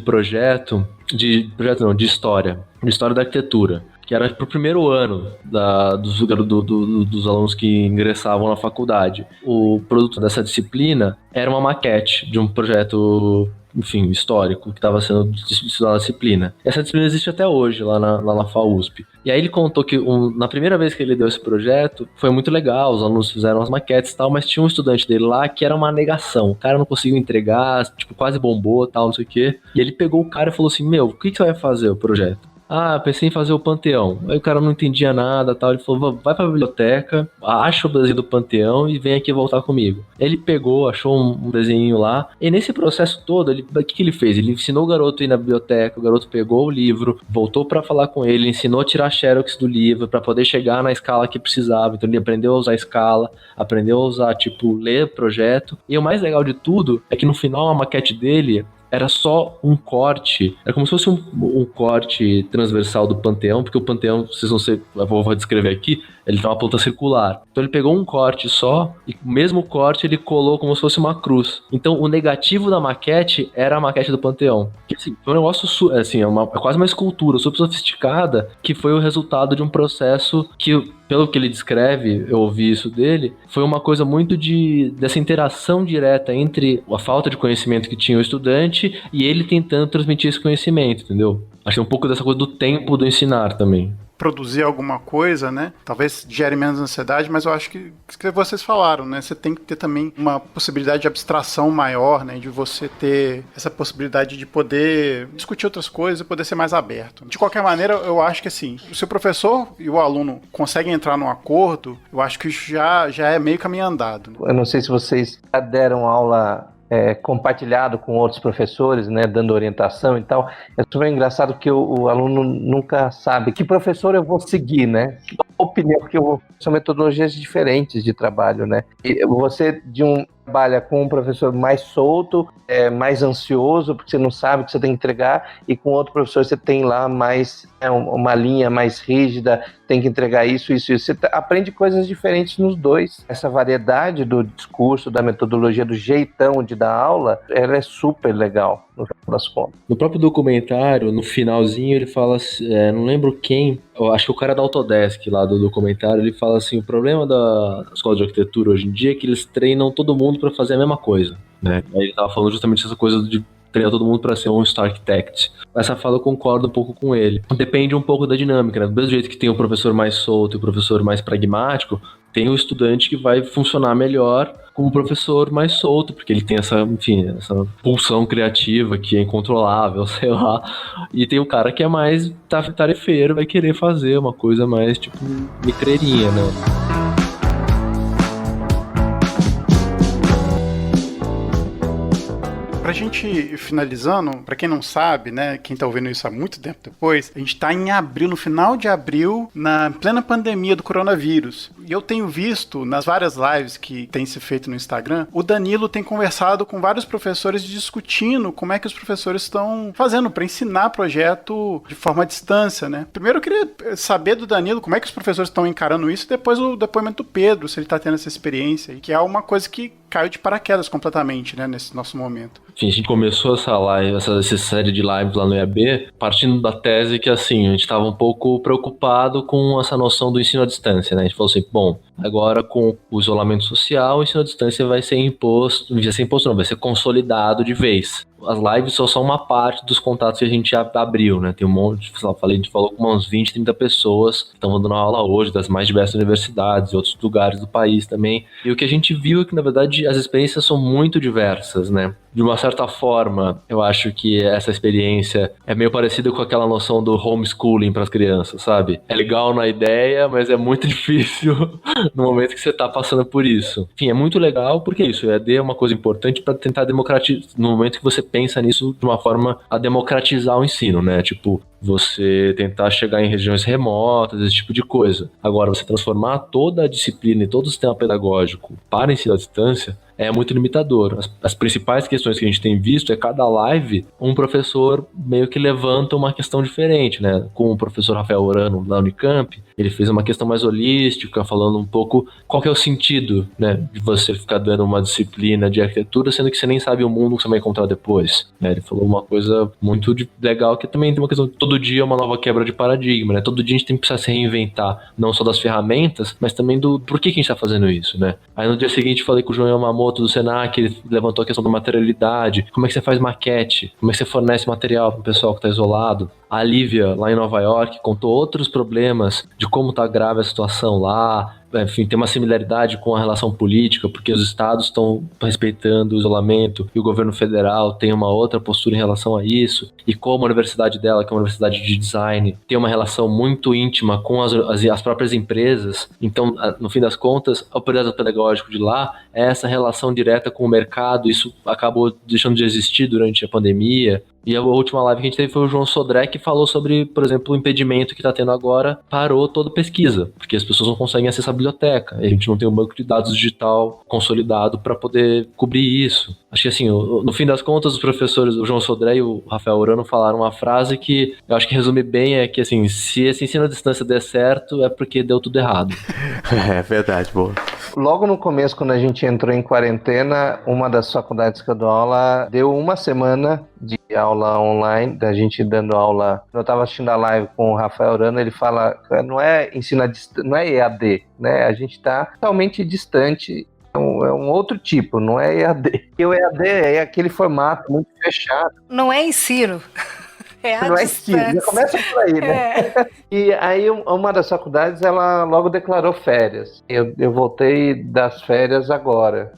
de história da arquitetura, que era pro primeiro ano dos alunos que ingressavam na faculdade. O produto dessa disciplina era uma maquete de um projeto, enfim, histórico, que estava sendo estudado na disciplina. Essa disciplina existe até hoje, lá na FAUSP. E aí ele contou que na primeira vez que ele deu esse projeto, foi muito legal, os alunos fizeram as maquetes e tal, mas tinha um estudante dele lá que era uma negação. O cara não conseguiu entregar, tipo, quase bombou, tal, não sei o quê. E ele pegou o cara e falou assim, o que você vai fazer, o projeto? Pensei em fazer o Panteão. Aí o cara não entendia nada, tal. Ele falou, vai pra biblioteca, acha o desenho do Panteão e vem aqui voltar comigo. Ele pegou, achou um desenho lá. E nesse processo todo, o que ele fez? Ele ensinou o garoto a ir na biblioteca, o garoto pegou o livro, voltou pra falar com ele, ensinou a tirar xerox do livro pra poder chegar na escala que precisava. Então ele aprendeu a usar a escala, aprendeu a usar, ler projeto. E o mais legal de tudo é que no final a maquete dele era só um corte, era como se fosse um corte transversal do Panteão, porque o Panteão, vocês vão ser, eu vou descrever aqui, ele tem uma ponta circular. Então ele pegou um corte só, e o mesmo corte ele colou como se fosse uma cruz. Então o negativo da maquete era a maquete do Panteão. Que, assim, foi um negócio, assim, é quase uma escultura super sofisticada, que foi o resultado de um processo que, pelo que ele descreve, eu ouvi isso dele, foi uma coisa muito dessa interação direta entre a falta de conhecimento que tinha o estudante estudante e ele tentando transmitir esse conhecimento, entendeu? Acho que é um pouco dessa coisa do tempo do ensinar também. Produzir alguma coisa, né? Talvez gere menos ansiedade, mas eu acho que vocês falaram, né? Você tem que ter também uma possibilidade de abstração maior, né? De você ter essa possibilidade de poder discutir outras coisas e poder ser mais aberto. De qualquer maneira, eu acho que assim, se o professor e o aluno conseguem entrar num acordo, eu acho que isso já é meio caminho andado. Né? Eu não sei se vocês deram aula compartilhado com outros professores, né, dando orientação e tal. É super engraçado que o aluno nunca sabe que professor eu vou seguir, né? Que opinião que eu vou... São metodologias diferentes de trabalho, né? E você trabalha com um professor mais solto, mais ansioso, porque você não sabe o que você tem que entregar, e com outro professor você tem lá mais uma linha mais rígida, tem que entregar isso. Você aprende coisas diferentes nos dois. Essa variedade do discurso, da metodologia, do jeitão de dar aula, ela é super legal, no final das contas. No próprio documentário, no finalzinho, ele fala, não lembro quem, eu acho que o cara da Autodesk lá do documentário, ele fala assim, o problema da escola de arquitetura hoje em dia é que eles treinam todo mundo para fazer a mesma coisa, né? Aí ele tava falando justamente dessa coisa de treinar todo mundo para ser um Star Architect. Essa fala eu concordo um pouco com ele. Depende um pouco da dinâmica, né? Do mesmo jeito que tem o professor mais solto e o professor mais pragmático, tem o estudante que vai funcionar melhor com o professor mais solto, porque ele tem essa pulsão criativa que é incontrolável, sei lá. E tem o cara que é mais tarefeiro, vai querer fazer uma coisa mais, tipo, micreirinha, né? Pra gente ir finalizando, pra quem não sabe, né, quem tá ouvindo isso há muito tempo depois, a gente tá em abril, no final de abril, na plena pandemia do coronavírus. E eu tenho visto, nas várias lives que tem se feito no Instagram, o Danilo tem conversado com vários professores discutindo como é que os professores estão fazendo pra ensinar projeto de forma à distância, né. Primeiro eu queria saber do Danilo como é que os professores estão encarando isso, e depois o depoimento do Pedro, se ele tá tendo essa experiência, que é uma coisa que caiu de paraquedas completamente, né, nesse nosso momento. Enfim, a gente começou essa série de lives lá no EAB, partindo da tese que, assim, a gente estava um pouco preocupado com essa noção do ensino à distância, né? A gente falou assim, bom, agora com o isolamento social, o ensino à distância vai ser vai ser consolidado de vez. As lives só são uma parte dos contatos que a gente já abriu, né? Tem um monte, a gente falou com umas 20, 30 pessoas que estão dando aula hoje, das mais diversas universidades e outros lugares do país também. E o que a gente viu é que, na verdade, as experiências são muito diversas, né? De uma certa forma, eu acho que essa experiência é meio parecida com aquela noção do homeschooling para as crianças, sabe? É legal na ideia, mas é muito difícil no momento que você está passando por isso. Enfim, é muito legal porque isso, EAD é uma coisa importante para tentar democratizar, no momento que você pensa nisso de uma forma a democratizar o ensino, né? Tipo, você tentar chegar em regiões remotas, esse tipo de coisa. Agora, você transformar toda a disciplina e todo o sistema pedagógico para ensino à distância é muito limitador. As principais questões que a gente tem visto é cada live um professor meio que levanta uma questão diferente, né? Com o professor Rafael Orano da Unicamp, ele fez uma questão mais holística, falando um pouco qual que é o sentido, né, de você ficar dando uma disciplina de arquitetura, sendo que você nem sabe o mundo que você vai encontrar depois, né? Ele falou uma coisa muito legal, que também tem uma questão, todo dia é uma nova quebra de paradigma, né? Todo dia a gente tem que precisar se reinventar, não só das ferramentas, mas também do por que a gente está fazendo isso, né? Aí no dia seguinte falei com o João Yamamoto do Senac, ele levantou a questão da materialidade, como é que você faz maquete, como é que você fornece material para o pessoal que está isolado. A Lívia, lá em Nova York, contou outros problemas de como está grave a situação lá. Enfim, tem uma similaridade com a relação política, porque os estados estão respeitando o isolamento e o governo federal tem uma outra postura em relação a isso, e como a universidade dela, que é uma universidade de design, tem uma relação muito íntima com as próprias empresas. Então, no fim das contas, o projeto pedagógico de lá é essa relação direta com o mercado. Isso acabou deixando de existir durante a pandemia. E a última live que a gente teve foi o João Sodré, que falou sobre, por exemplo, o impedimento que está tendo agora, parou toda pesquisa, porque as pessoas não conseguem acessar a biblioteca, e a gente não tem um banco de dados digital consolidado para poder cobrir isso. Acho que assim, no fim das contas, os professores, o João Sodré e o Rafael Orano falaram uma frase que eu acho que resume bem, é que assim, se esse ensino à distância der certo, é porque deu tudo errado. É verdade, boa. Logo no começo, quando a gente entrou em quarentena, uma das faculdades que eu dou aula deu uma semana de aula online, da gente dando aula. Eu estava assistindo a live com o Rafael Orano, ele fala, não é ensino à distância, não é EAD, né? A gente está totalmente distante É um outro tipo, não é EAD. E o EAD é aquele formato muito fechado. Não é ensino. É a Não é estilo, já começa por aí, né? E aí uma das faculdades, ela logo declarou férias. Eu voltei das férias agora,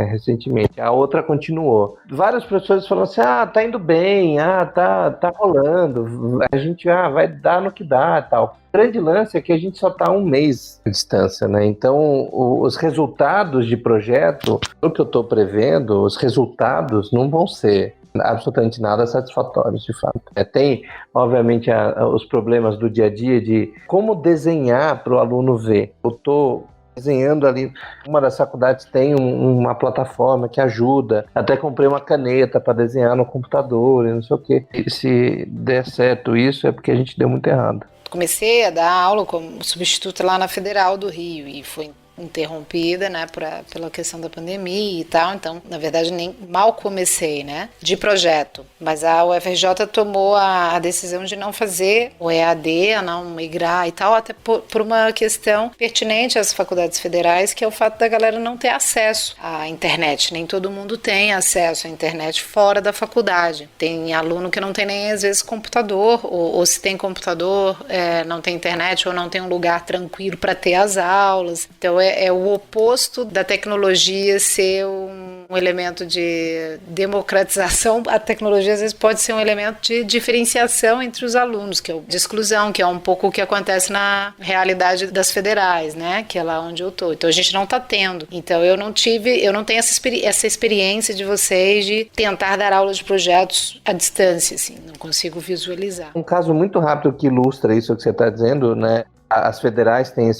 recentemente. A outra continuou. Vários professores falaram assim, tá indo bem, tá rolando, a gente vai dar no que dá e tal. O grande lance é que a gente só está 1 mês de distância, né? Então, os resultados de projeto, o que eu estou prevendo, os resultados não vão ser absolutamente nada satisfatórios, de fato. Tem, obviamente, os problemas do dia a dia de como desenhar para o aluno ver. Eu estou desenhando ali, uma das faculdades tem uma plataforma que ajuda, até comprei uma caneta para desenhar no computador e não sei o quê. E se der certo isso, é porque a gente deu muito errado. Comecei a dar aula como substituta lá na Federal do Rio e foi interrompida, né, pela questão da pandemia e tal, então, na verdade, nem mal comecei, né, de projeto, mas a UFRJ tomou a decisão de não fazer o EAD, a não migrar e tal, até por uma questão pertinente às faculdades federais, que é o fato da galera não ter acesso à internet, nem todo mundo tem acesso à internet fora da faculdade, tem aluno que não tem nem, às vezes, computador, ou se tem computador, não tem internet, ou não tem um lugar tranquilo para ter as aulas, então é o oposto da tecnologia ser um elemento de democratização. A tecnologia às vezes pode ser um elemento de diferenciação entre os alunos, que é de exclusão, que é um pouco o que acontece na realidade das federais, né? Que é lá onde eu tô. Então a gente não está tendo. Então eu não tenho essa experiência de vocês de tentar dar aula de projetos à distância, assim, não consigo visualizar. Um caso muito rápido que ilustra isso que você está dizendo, né? As federais têm,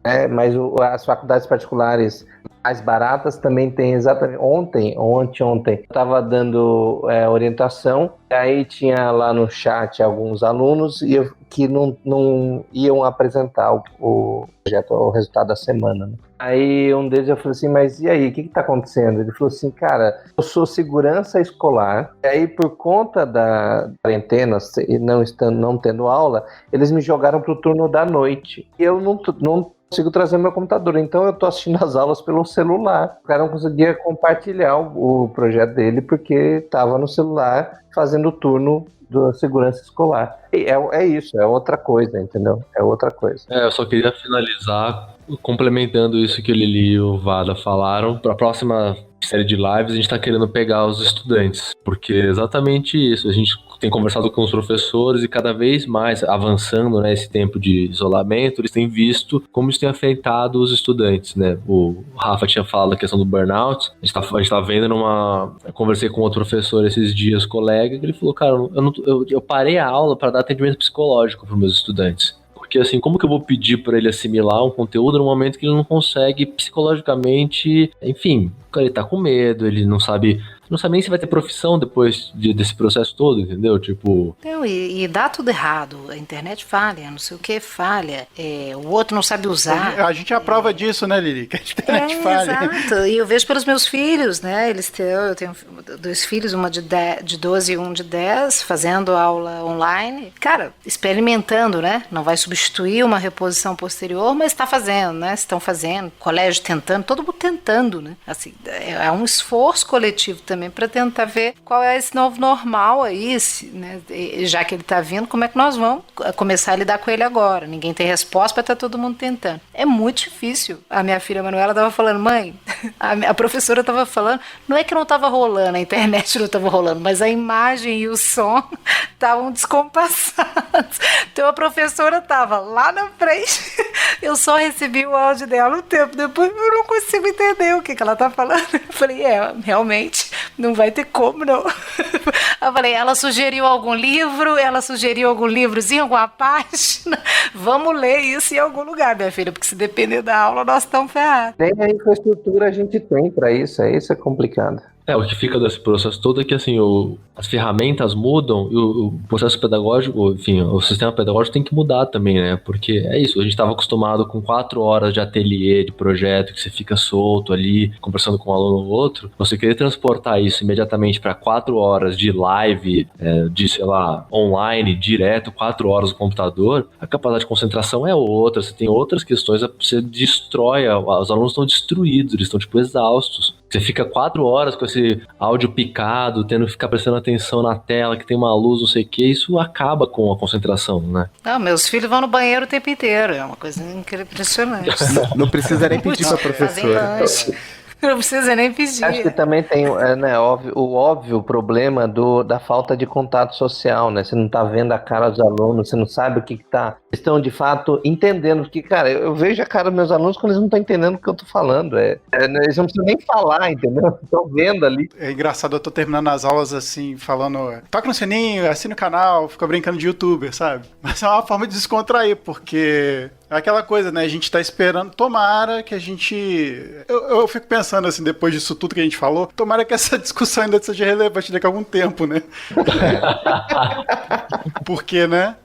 né, mas as faculdades particulares mais baratas também têm exatamente. Ontem, eu estava dando orientação, aí tinha lá no chat alguns alunos que não iam apresentar o projeto, o resultado da semana, né? Aí um deles eu falei assim, mas e aí, o que está acontecendo? Ele falou assim, cara, eu sou segurança escolar, e aí por conta da quarentena e não tendo aula, eles me jogaram para o turno da noite. E eu não consigo trazer meu computador, então eu estou assistindo as aulas pelo celular. O cara não conseguia compartilhar o projeto dele porque estava no celular fazendo o turno da segurança escolar. E é isso, é outra coisa, entendeu? É outra coisa. Eu só queria finalizar complementando isso que o Lili e o Vada falaram. Para a próxima série de lives, a gente está querendo pegar os estudantes, porque é exatamente isso. A gente tem conversado com os professores e cada vez mais, avançando nesse tempo de isolamento, eles têm visto como isso tem afetado os estudantes, né? O Rafa tinha falado da questão do burnout. A gente tá vendo Eu conversei com outro professor esses dias, colega, que ele falou, cara, eu parei a aula para dar atendimento psicológico para os meus estudantes. Porque assim, como que eu vou pedir para ele assimilar um conteúdo no momento que ele não consegue psicologicamente, enfim, ele tá com medo, ele não sabe nem se vai ter profissão depois desse processo todo, entendeu? Tipo... Não, e dá tudo errado, a internet falha, não sei o que falha, o outro não sabe usar. A gente é a prova disso, né, Lili? Que a internet falha. Exato, e eu vejo pelos meus filhos, né, eu tenho 2 filhos, uma de 12 e um de 10, fazendo aula online, cara, experimentando, né, não vai substituir uma reposição posterior, mas está fazendo, né, estão fazendo, colégio tentando, todo mundo tentando, né, assim, é um esforço coletivo também para tentar ver qual é esse novo normal aí, né? Já que ele está vindo, como é que nós vamos começar a lidar com ele agora? Ninguém tem resposta, para estar todo mundo tentando. É muito difícil. A minha filha Manuela estava falando, mãe, a professora estava falando, não é que não estava rolando, a internet não estava rolando, mas a imagem e o som estavam descompassados. Então a professora estava lá na frente, eu só recebi o áudio dela um tempo depois, eu não consigo entender o que ela está falando. Eu falei, realmente, não vai ter como, não. Eu falei, ela sugeriu algum livro, ela sugeriu algum livrozinho, alguma página. Vamos ler isso em algum lugar, minha filha, porque se depender da aula, nós estamos ferrados. Nem a infraestrutura a gente tem para isso, isso é complicado. O que fica desse processo todo é que, assim, as ferramentas mudam e o processo pedagógico, enfim, o sistema pedagógico tem que mudar também, né? Porque é isso, a gente estava acostumado com 4 horas de ateliê, de projeto, que você fica solto ali, conversando com um aluno ou outro. Você querer transportar isso imediatamente para 4 horas de live, de, sei lá, online, direto, 4 horas no computador, a capacidade de concentração é outra, você tem outras questões, você destrói, os alunos estão destruídos, eles estão, tipo, exaustos. Você fica 4 horas com esse áudio picado, tendo que ficar prestando atenção na tela, que tem uma luz, não sei o que, isso acaba com a concentração, né? Não, meus filhos vão no banheiro o tempo inteiro, é uma coisa impressionante. Não precisa nem pedir pra professora. Não precisa nem pedir. Acho que também tem, né, o óbvio problema da falta de contato social, né? Você não tá vendo a cara dos alunos, você não sabe o que tá. Eles estão, de fato, entendendo. Porque, cara, eu vejo a cara dos meus alunos quando eles não estão entendendo o que eu tô falando. Eles não precisam nem falar, entendeu? Estão vendo ali. É engraçado, eu tô terminando as aulas assim, falando, toca no sininho, assina o canal, fica brincando de youtuber, sabe? Mas é uma forma de descontrair, porque é aquela coisa, né? A gente tá esperando, tomara que a gente... Eu fico pensando assim, depois disso tudo que a gente falou, tomara que essa discussão ainda seja relevante daqui a algum tempo, né? Porque, né?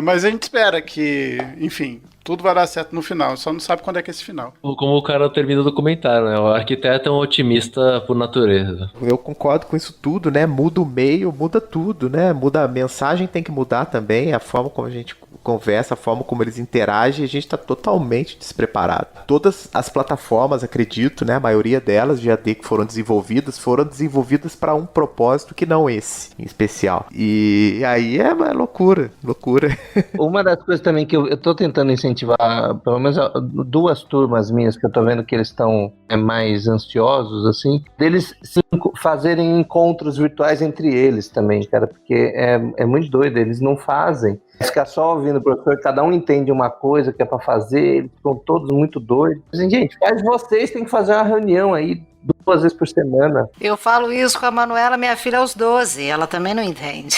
Mas a gente espera que, enfim, tudo vai dar certo no final, só não sabe quando é que é esse final. Como o cara termina do comentário, né? O arquiteto é um otimista por natureza. Eu concordo com isso tudo, né? Muda o meio, muda tudo, né? Muda a mensagem, tem que mudar também, a forma como a gente conversa, a forma como eles interagem, a gente está totalmente despreparado. Todas as plataformas, acredito, né? A maioria delas de AD que foram desenvolvidas para um propósito que não esse, em especial. E aí é loucura. Uma das coisas também que eu tô tentando incentivar, pelo menos 2 turmas minhas que eu tô vendo que eles estão mais ansiosos, assim, deles fazerem encontros virtuais entre eles também, cara, porque é muito doido, eles não fazem. Ficar só ouvindo o professor, cada um entende uma coisa que é pra fazer, eles ficam todos muito doidos. Assim, gente, vocês têm que fazer uma reunião aí 2 vezes por semana. Eu falo isso com a Manuela, minha filha, aos 12, ela também não entende.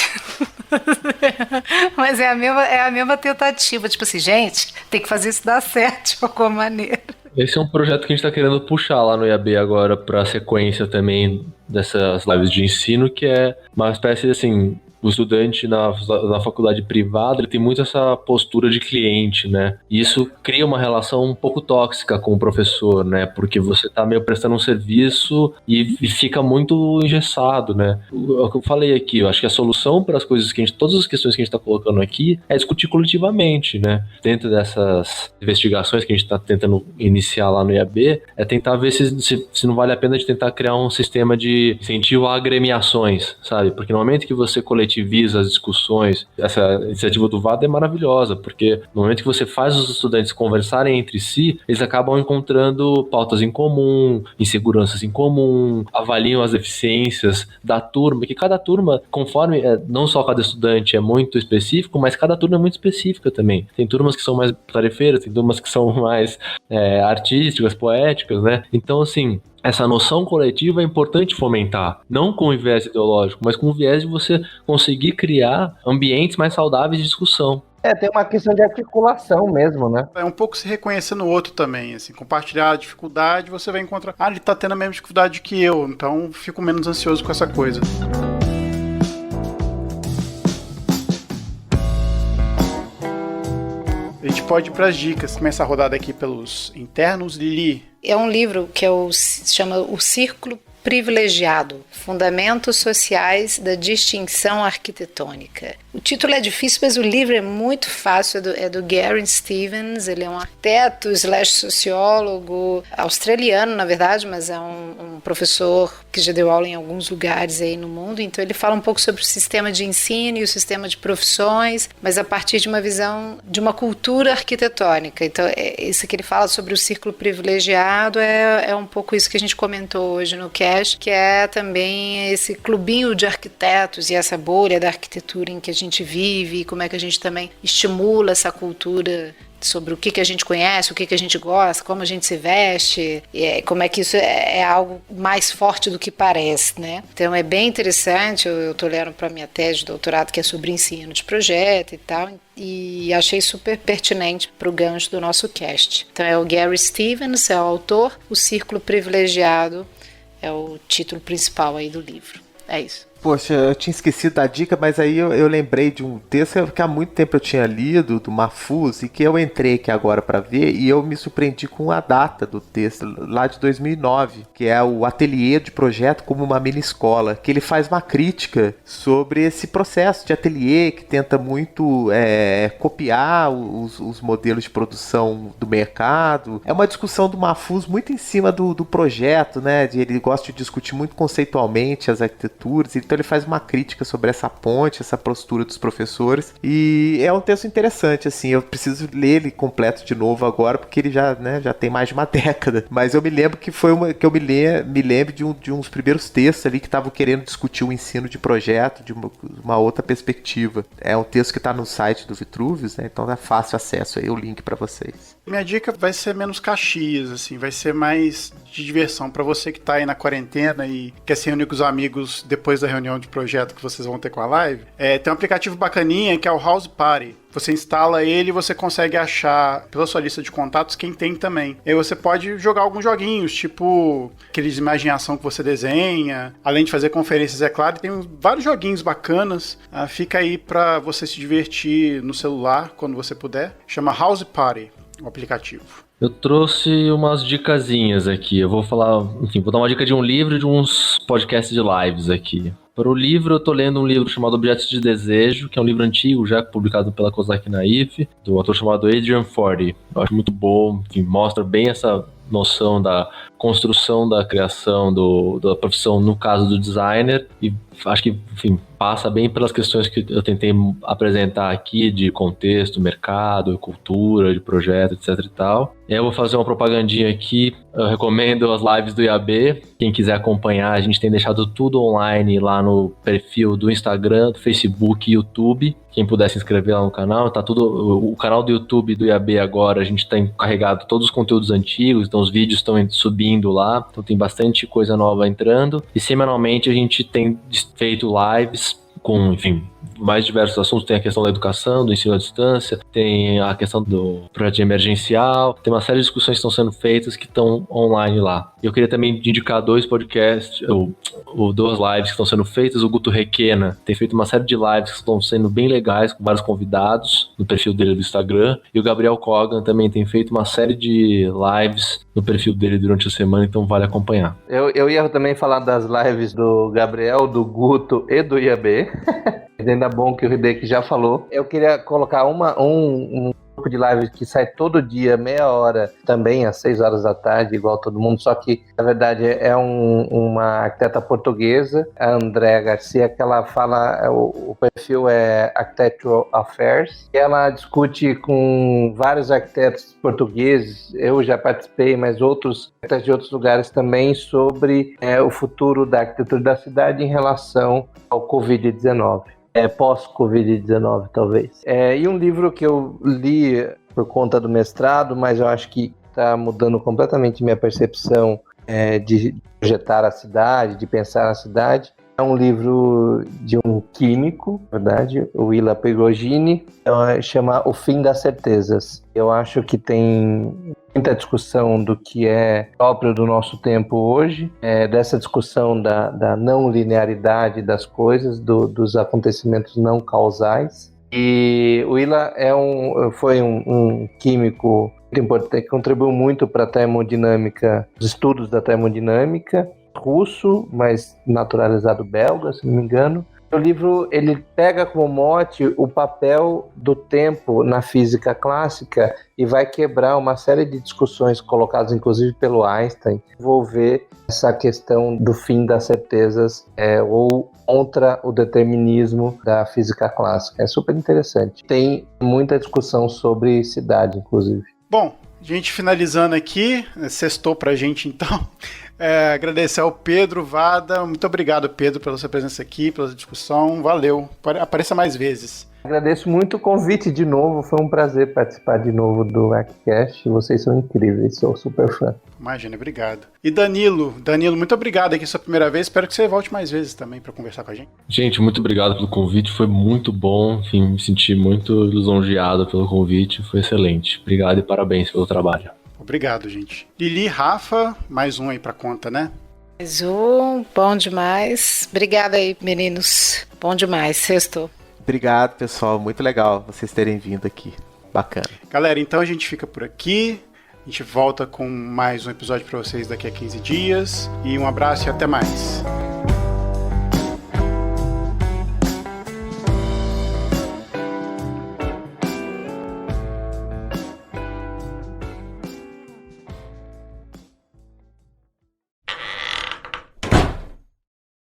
Mas é a mesma tentativa, tipo assim, gente, tem que fazer isso dar certo de alguma maneira. Esse é um projeto que a gente está querendo puxar lá no IAB agora para a sequência também dessas lives de ensino, que é uma espécie de, assim, o estudante na faculdade privada, ele tem muito essa postura de cliente, né? E isso cria uma relação um pouco tóxica com o professor, né? Porque você tá meio prestando um serviço e fica muito engessado, né? O que eu falei aqui, eu acho que a solução para as coisas que todas as questões que a gente tá colocando aqui é discutir coletivamente, né? Dentro dessas investigações que a gente tá tentando iniciar lá no IAB, é tentar ver se não vale a pena de tentar criar um sistema de incentivo a agremiações, sabe? Porque no momento que você coletiviza as discussões, essa iniciativa do VAD é maravilhosa, porque no momento que você faz os estudantes conversarem entre si, eles acabam encontrando pautas em comum, inseguranças em comum, avaliam as deficiências da turma, que cada turma, conforme, não só cada estudante é muito específico, mas cada turma é muito específica também. Tem turmas que são mais tarefeiras, tem turmas que são mais artísticas, poéticas, né? Então, assim, essa noção coletiva é importante fomentar, não com viés ideológico, mas com o viés de você conseguir criar ambientes mais saudáveis de discussão. Tem uma questão de articulação mesmo, né? É um pouco se reconhecer no outro também, assim, compartilhar a dificuldade, você vai encontrar, ele tá tendo a mesma dificuldade que eu, então fico menos ansioso com essa coisa. A gente pode ir para as dicas. Começa a rodada aqui pelos internos. Lili. É um livro que se chama O Círculo Privilegiado, Fundamentos Sociais da Distinção Arquitetônica. O título é difícil, mas o livro é muito fácil, é do Gary Stevens, ele é um arquiteto / sociólogo australiano, na verdade, mas é um professor que já deu aula em alguns lugares aí no mundo, então ele fala um pouco sobre o sistema de ensino e o sistema de profissões, mas a partir de uma visão de uma cultura arquitetônica. Então, isso que ele fala sobre o círculo privilegiado é um pouco isso que a gente comentou hoje no cast, que é também esse clubinho de arquitetos e essa bolha da arquitetura em que a gente vive e como é que a gente também estimula essa cultura sobre o que a gente conhece, o que a gente gosta, como a gente se veste, e como é que isso é algo mais forte do que parece, né? Então é bem interessante, eu estou lendo para minha tese de doutorado que é sobre ensino de projeto e tal, e achei super pertinente para o gancho do nosso cast. Então é o Gary Stevens, é o autor, O Círculo Privilegiado é o título principal aí do livro. É isso. Poxa, eu tinha esquecido da dica, mas aí eu lembrei de um texto que há muito tempo eu tinha lido, do Mahfouz, e que eu entrei aqui agora para ver, e eu me surpreendi com a data do texto, lá de 2009, que é o Ateliê de Projeto como uma Mini Escola, que ele faz uma crítica sobre esse processo de ateliê, que tenta muito copiar os modelos de produção do mercado. É uma discussão do Mahfouz muito em cima do projeto, né? Ele gosta de discutir muito conceitualmente as arquiteturas, então ele faz uma crítica sobre essa ponte, essa postura dos professores, e é um texto interessante, assim, eu preciso ler ele completo de novo agora, porque ele já tem mais de uma década, mas eu me lembro que eu me lembro de uns primeiros textos ali que estavam querendo discutir o ensino de projeto de uma outra perspectiva. É um texto que está no site do Vitruvius, né? Então é fácil acesso aí, o link para vocês. Minha dica vai ser menos Caxias, assim, vai ser mais de diversão para você que tá aí na quarentena e quer se reunir com os amigos depois da reunião de projeto que vocês vão ter com a live. Tem um aplicativo bacaninha que é o House Party. Você instala ele e você consegue achar pela sua lista de contatos quem tem também. E aí você pode jogar alguns joguinhos, tipo aqueles de imaginação que você desenha, além de fazer conferências, é claro, tem vários joguinhos bacanas. Fica aí para você se divertir no celular quando você puder. Chama House Party, o aplicativo. Eu trouxe umas dicasinhas aqui. Eu vou falar, enfim, vou dar uma dica de um livro e de uns podcasts de lives aqui. Para o livro, eu tô lendo um livro chamado Objetos de Desejo, que é um livro antigo, já publicado pela Kozak Naif, do autor chamado Adrian Forty. Eu acho muito bom, que mostra bem essa noção da construção da criação da profissão, no caso do designer, e acho que, enfim, passa bem pelas questões que eu tentei apresentar aqui, de contexto, mercado, cultura, de projeto, etc e tal. E aí eu vou fazer uma propagandinha aqui, eu recomendo as lives do IAB, quem quiser acompanhar, a gente tem deixado tudo online lá no perfil do Instagram, do Facebook e YouTube. Quem puder se inscrever lá no canal, tá tudo. O canal do YouTube do IAB agora, a gente tem carregado todos os conteúdos antigos, então os vídeos estão subindo lá, então tem bastante coisa nova entrando. E semanalmente a gente tem feito lives com, enfim, mais diversos assuntos. Tem a questão da educação, do ensino à distância, tem a questão do projeto emergencial, tem uma série de discussões que estão sendo feitas que estão online lá. Eu queria também indicar dois podcasts, duas lives que estão sendo feitas. O Guto Requena tem feito uma série de lives que estão sendo bem legais, com vários convidados no perfil dele do Instagram, e o Gabriel Kogan também tem feito uma série de lives no perfil dele durante a semana, então vale acompanhar. Eu ia também falar das lives do Gabriel, do Guto e do IAB. Ainda bom que o Hideki já falou. Eu queria colocar um grupo de live que sai todo dia, meia hora, também às 6 horas da tarde, igual todo mundo, só que, na verdade, é uma arquiteta portuguesa, a Andréa Garcia, que ela fala, o perfil é Architectural Affairs, e ela discute com vários arquitetos portugueses, eu já participei, mas outros arquitetos de outros lugares também, sobre o futuro da arquitetura da cidade em relação ao Covid-19. Pós-Covid-19, talvez. E um livro que eu li por conta do mestrado, mas eu acho que está mudando completamente minha percepção de projetar a cidade, de pensar a cidade. É um livro de um químico, na verdade, o Ilya Prigogine, chama O Fim das Certezas. Eu acho que tem muita discussão do que é próprio do nosso tempo hoje, dessa discussão da não linearidade das coisas, dos acontecimentos não causais. E o Ilya foi um químico muito importante, que contribuiu muito para a termodinâmica, os estudos da termodinâmica, russo, mas naturalizado belga, se não me engano. O livro, ele pega como mote o papel do tempo na física clássica e vai quebrar uma série de discussões colocadas inclusive pelo Einstein, envolver essa questão do fim das certezas ou contra o determinismo da física clássica. É super interessante. Tem muita discussão sobre cidade, inclusive. Bom, gente, finalizando aqui, sextou pra gente então. Agradecer ao Pedro Vada. Muito obrigado, Pedro, pela sua presença aqui, pela discussão. Valeu. Apareça mais vezes. Agradeço muito o convite de novo. Foi um prazer participar de novo do ArchiCast. Vocês são incríveis. Sou super fã. Imagina, obrigado. E Danilo, muito obrigado aqui, sua primeira vez. Espero que você volte mais vezes também para conversar com a gente. Gente, muito obrigado pelo convite. Foi muito bom. Enfim, me senti muito lisonjeado pelo convite. Foi excelente. Obrigado e parabéns pelo trabalho. Obrigado, gente. Lili, Rafa, mais um aí pra conta, né? Mais um, bom demais. Obrigada aí, meninos. Bom demais, sextou. Obrigado, pessoal. Muito legal vocês terem vindo aqui. Bacana. Galera, então a gente fica por aqui. A gente volta com mais um episódio para vocês daqui a 15 dias. E um abraço e até mais.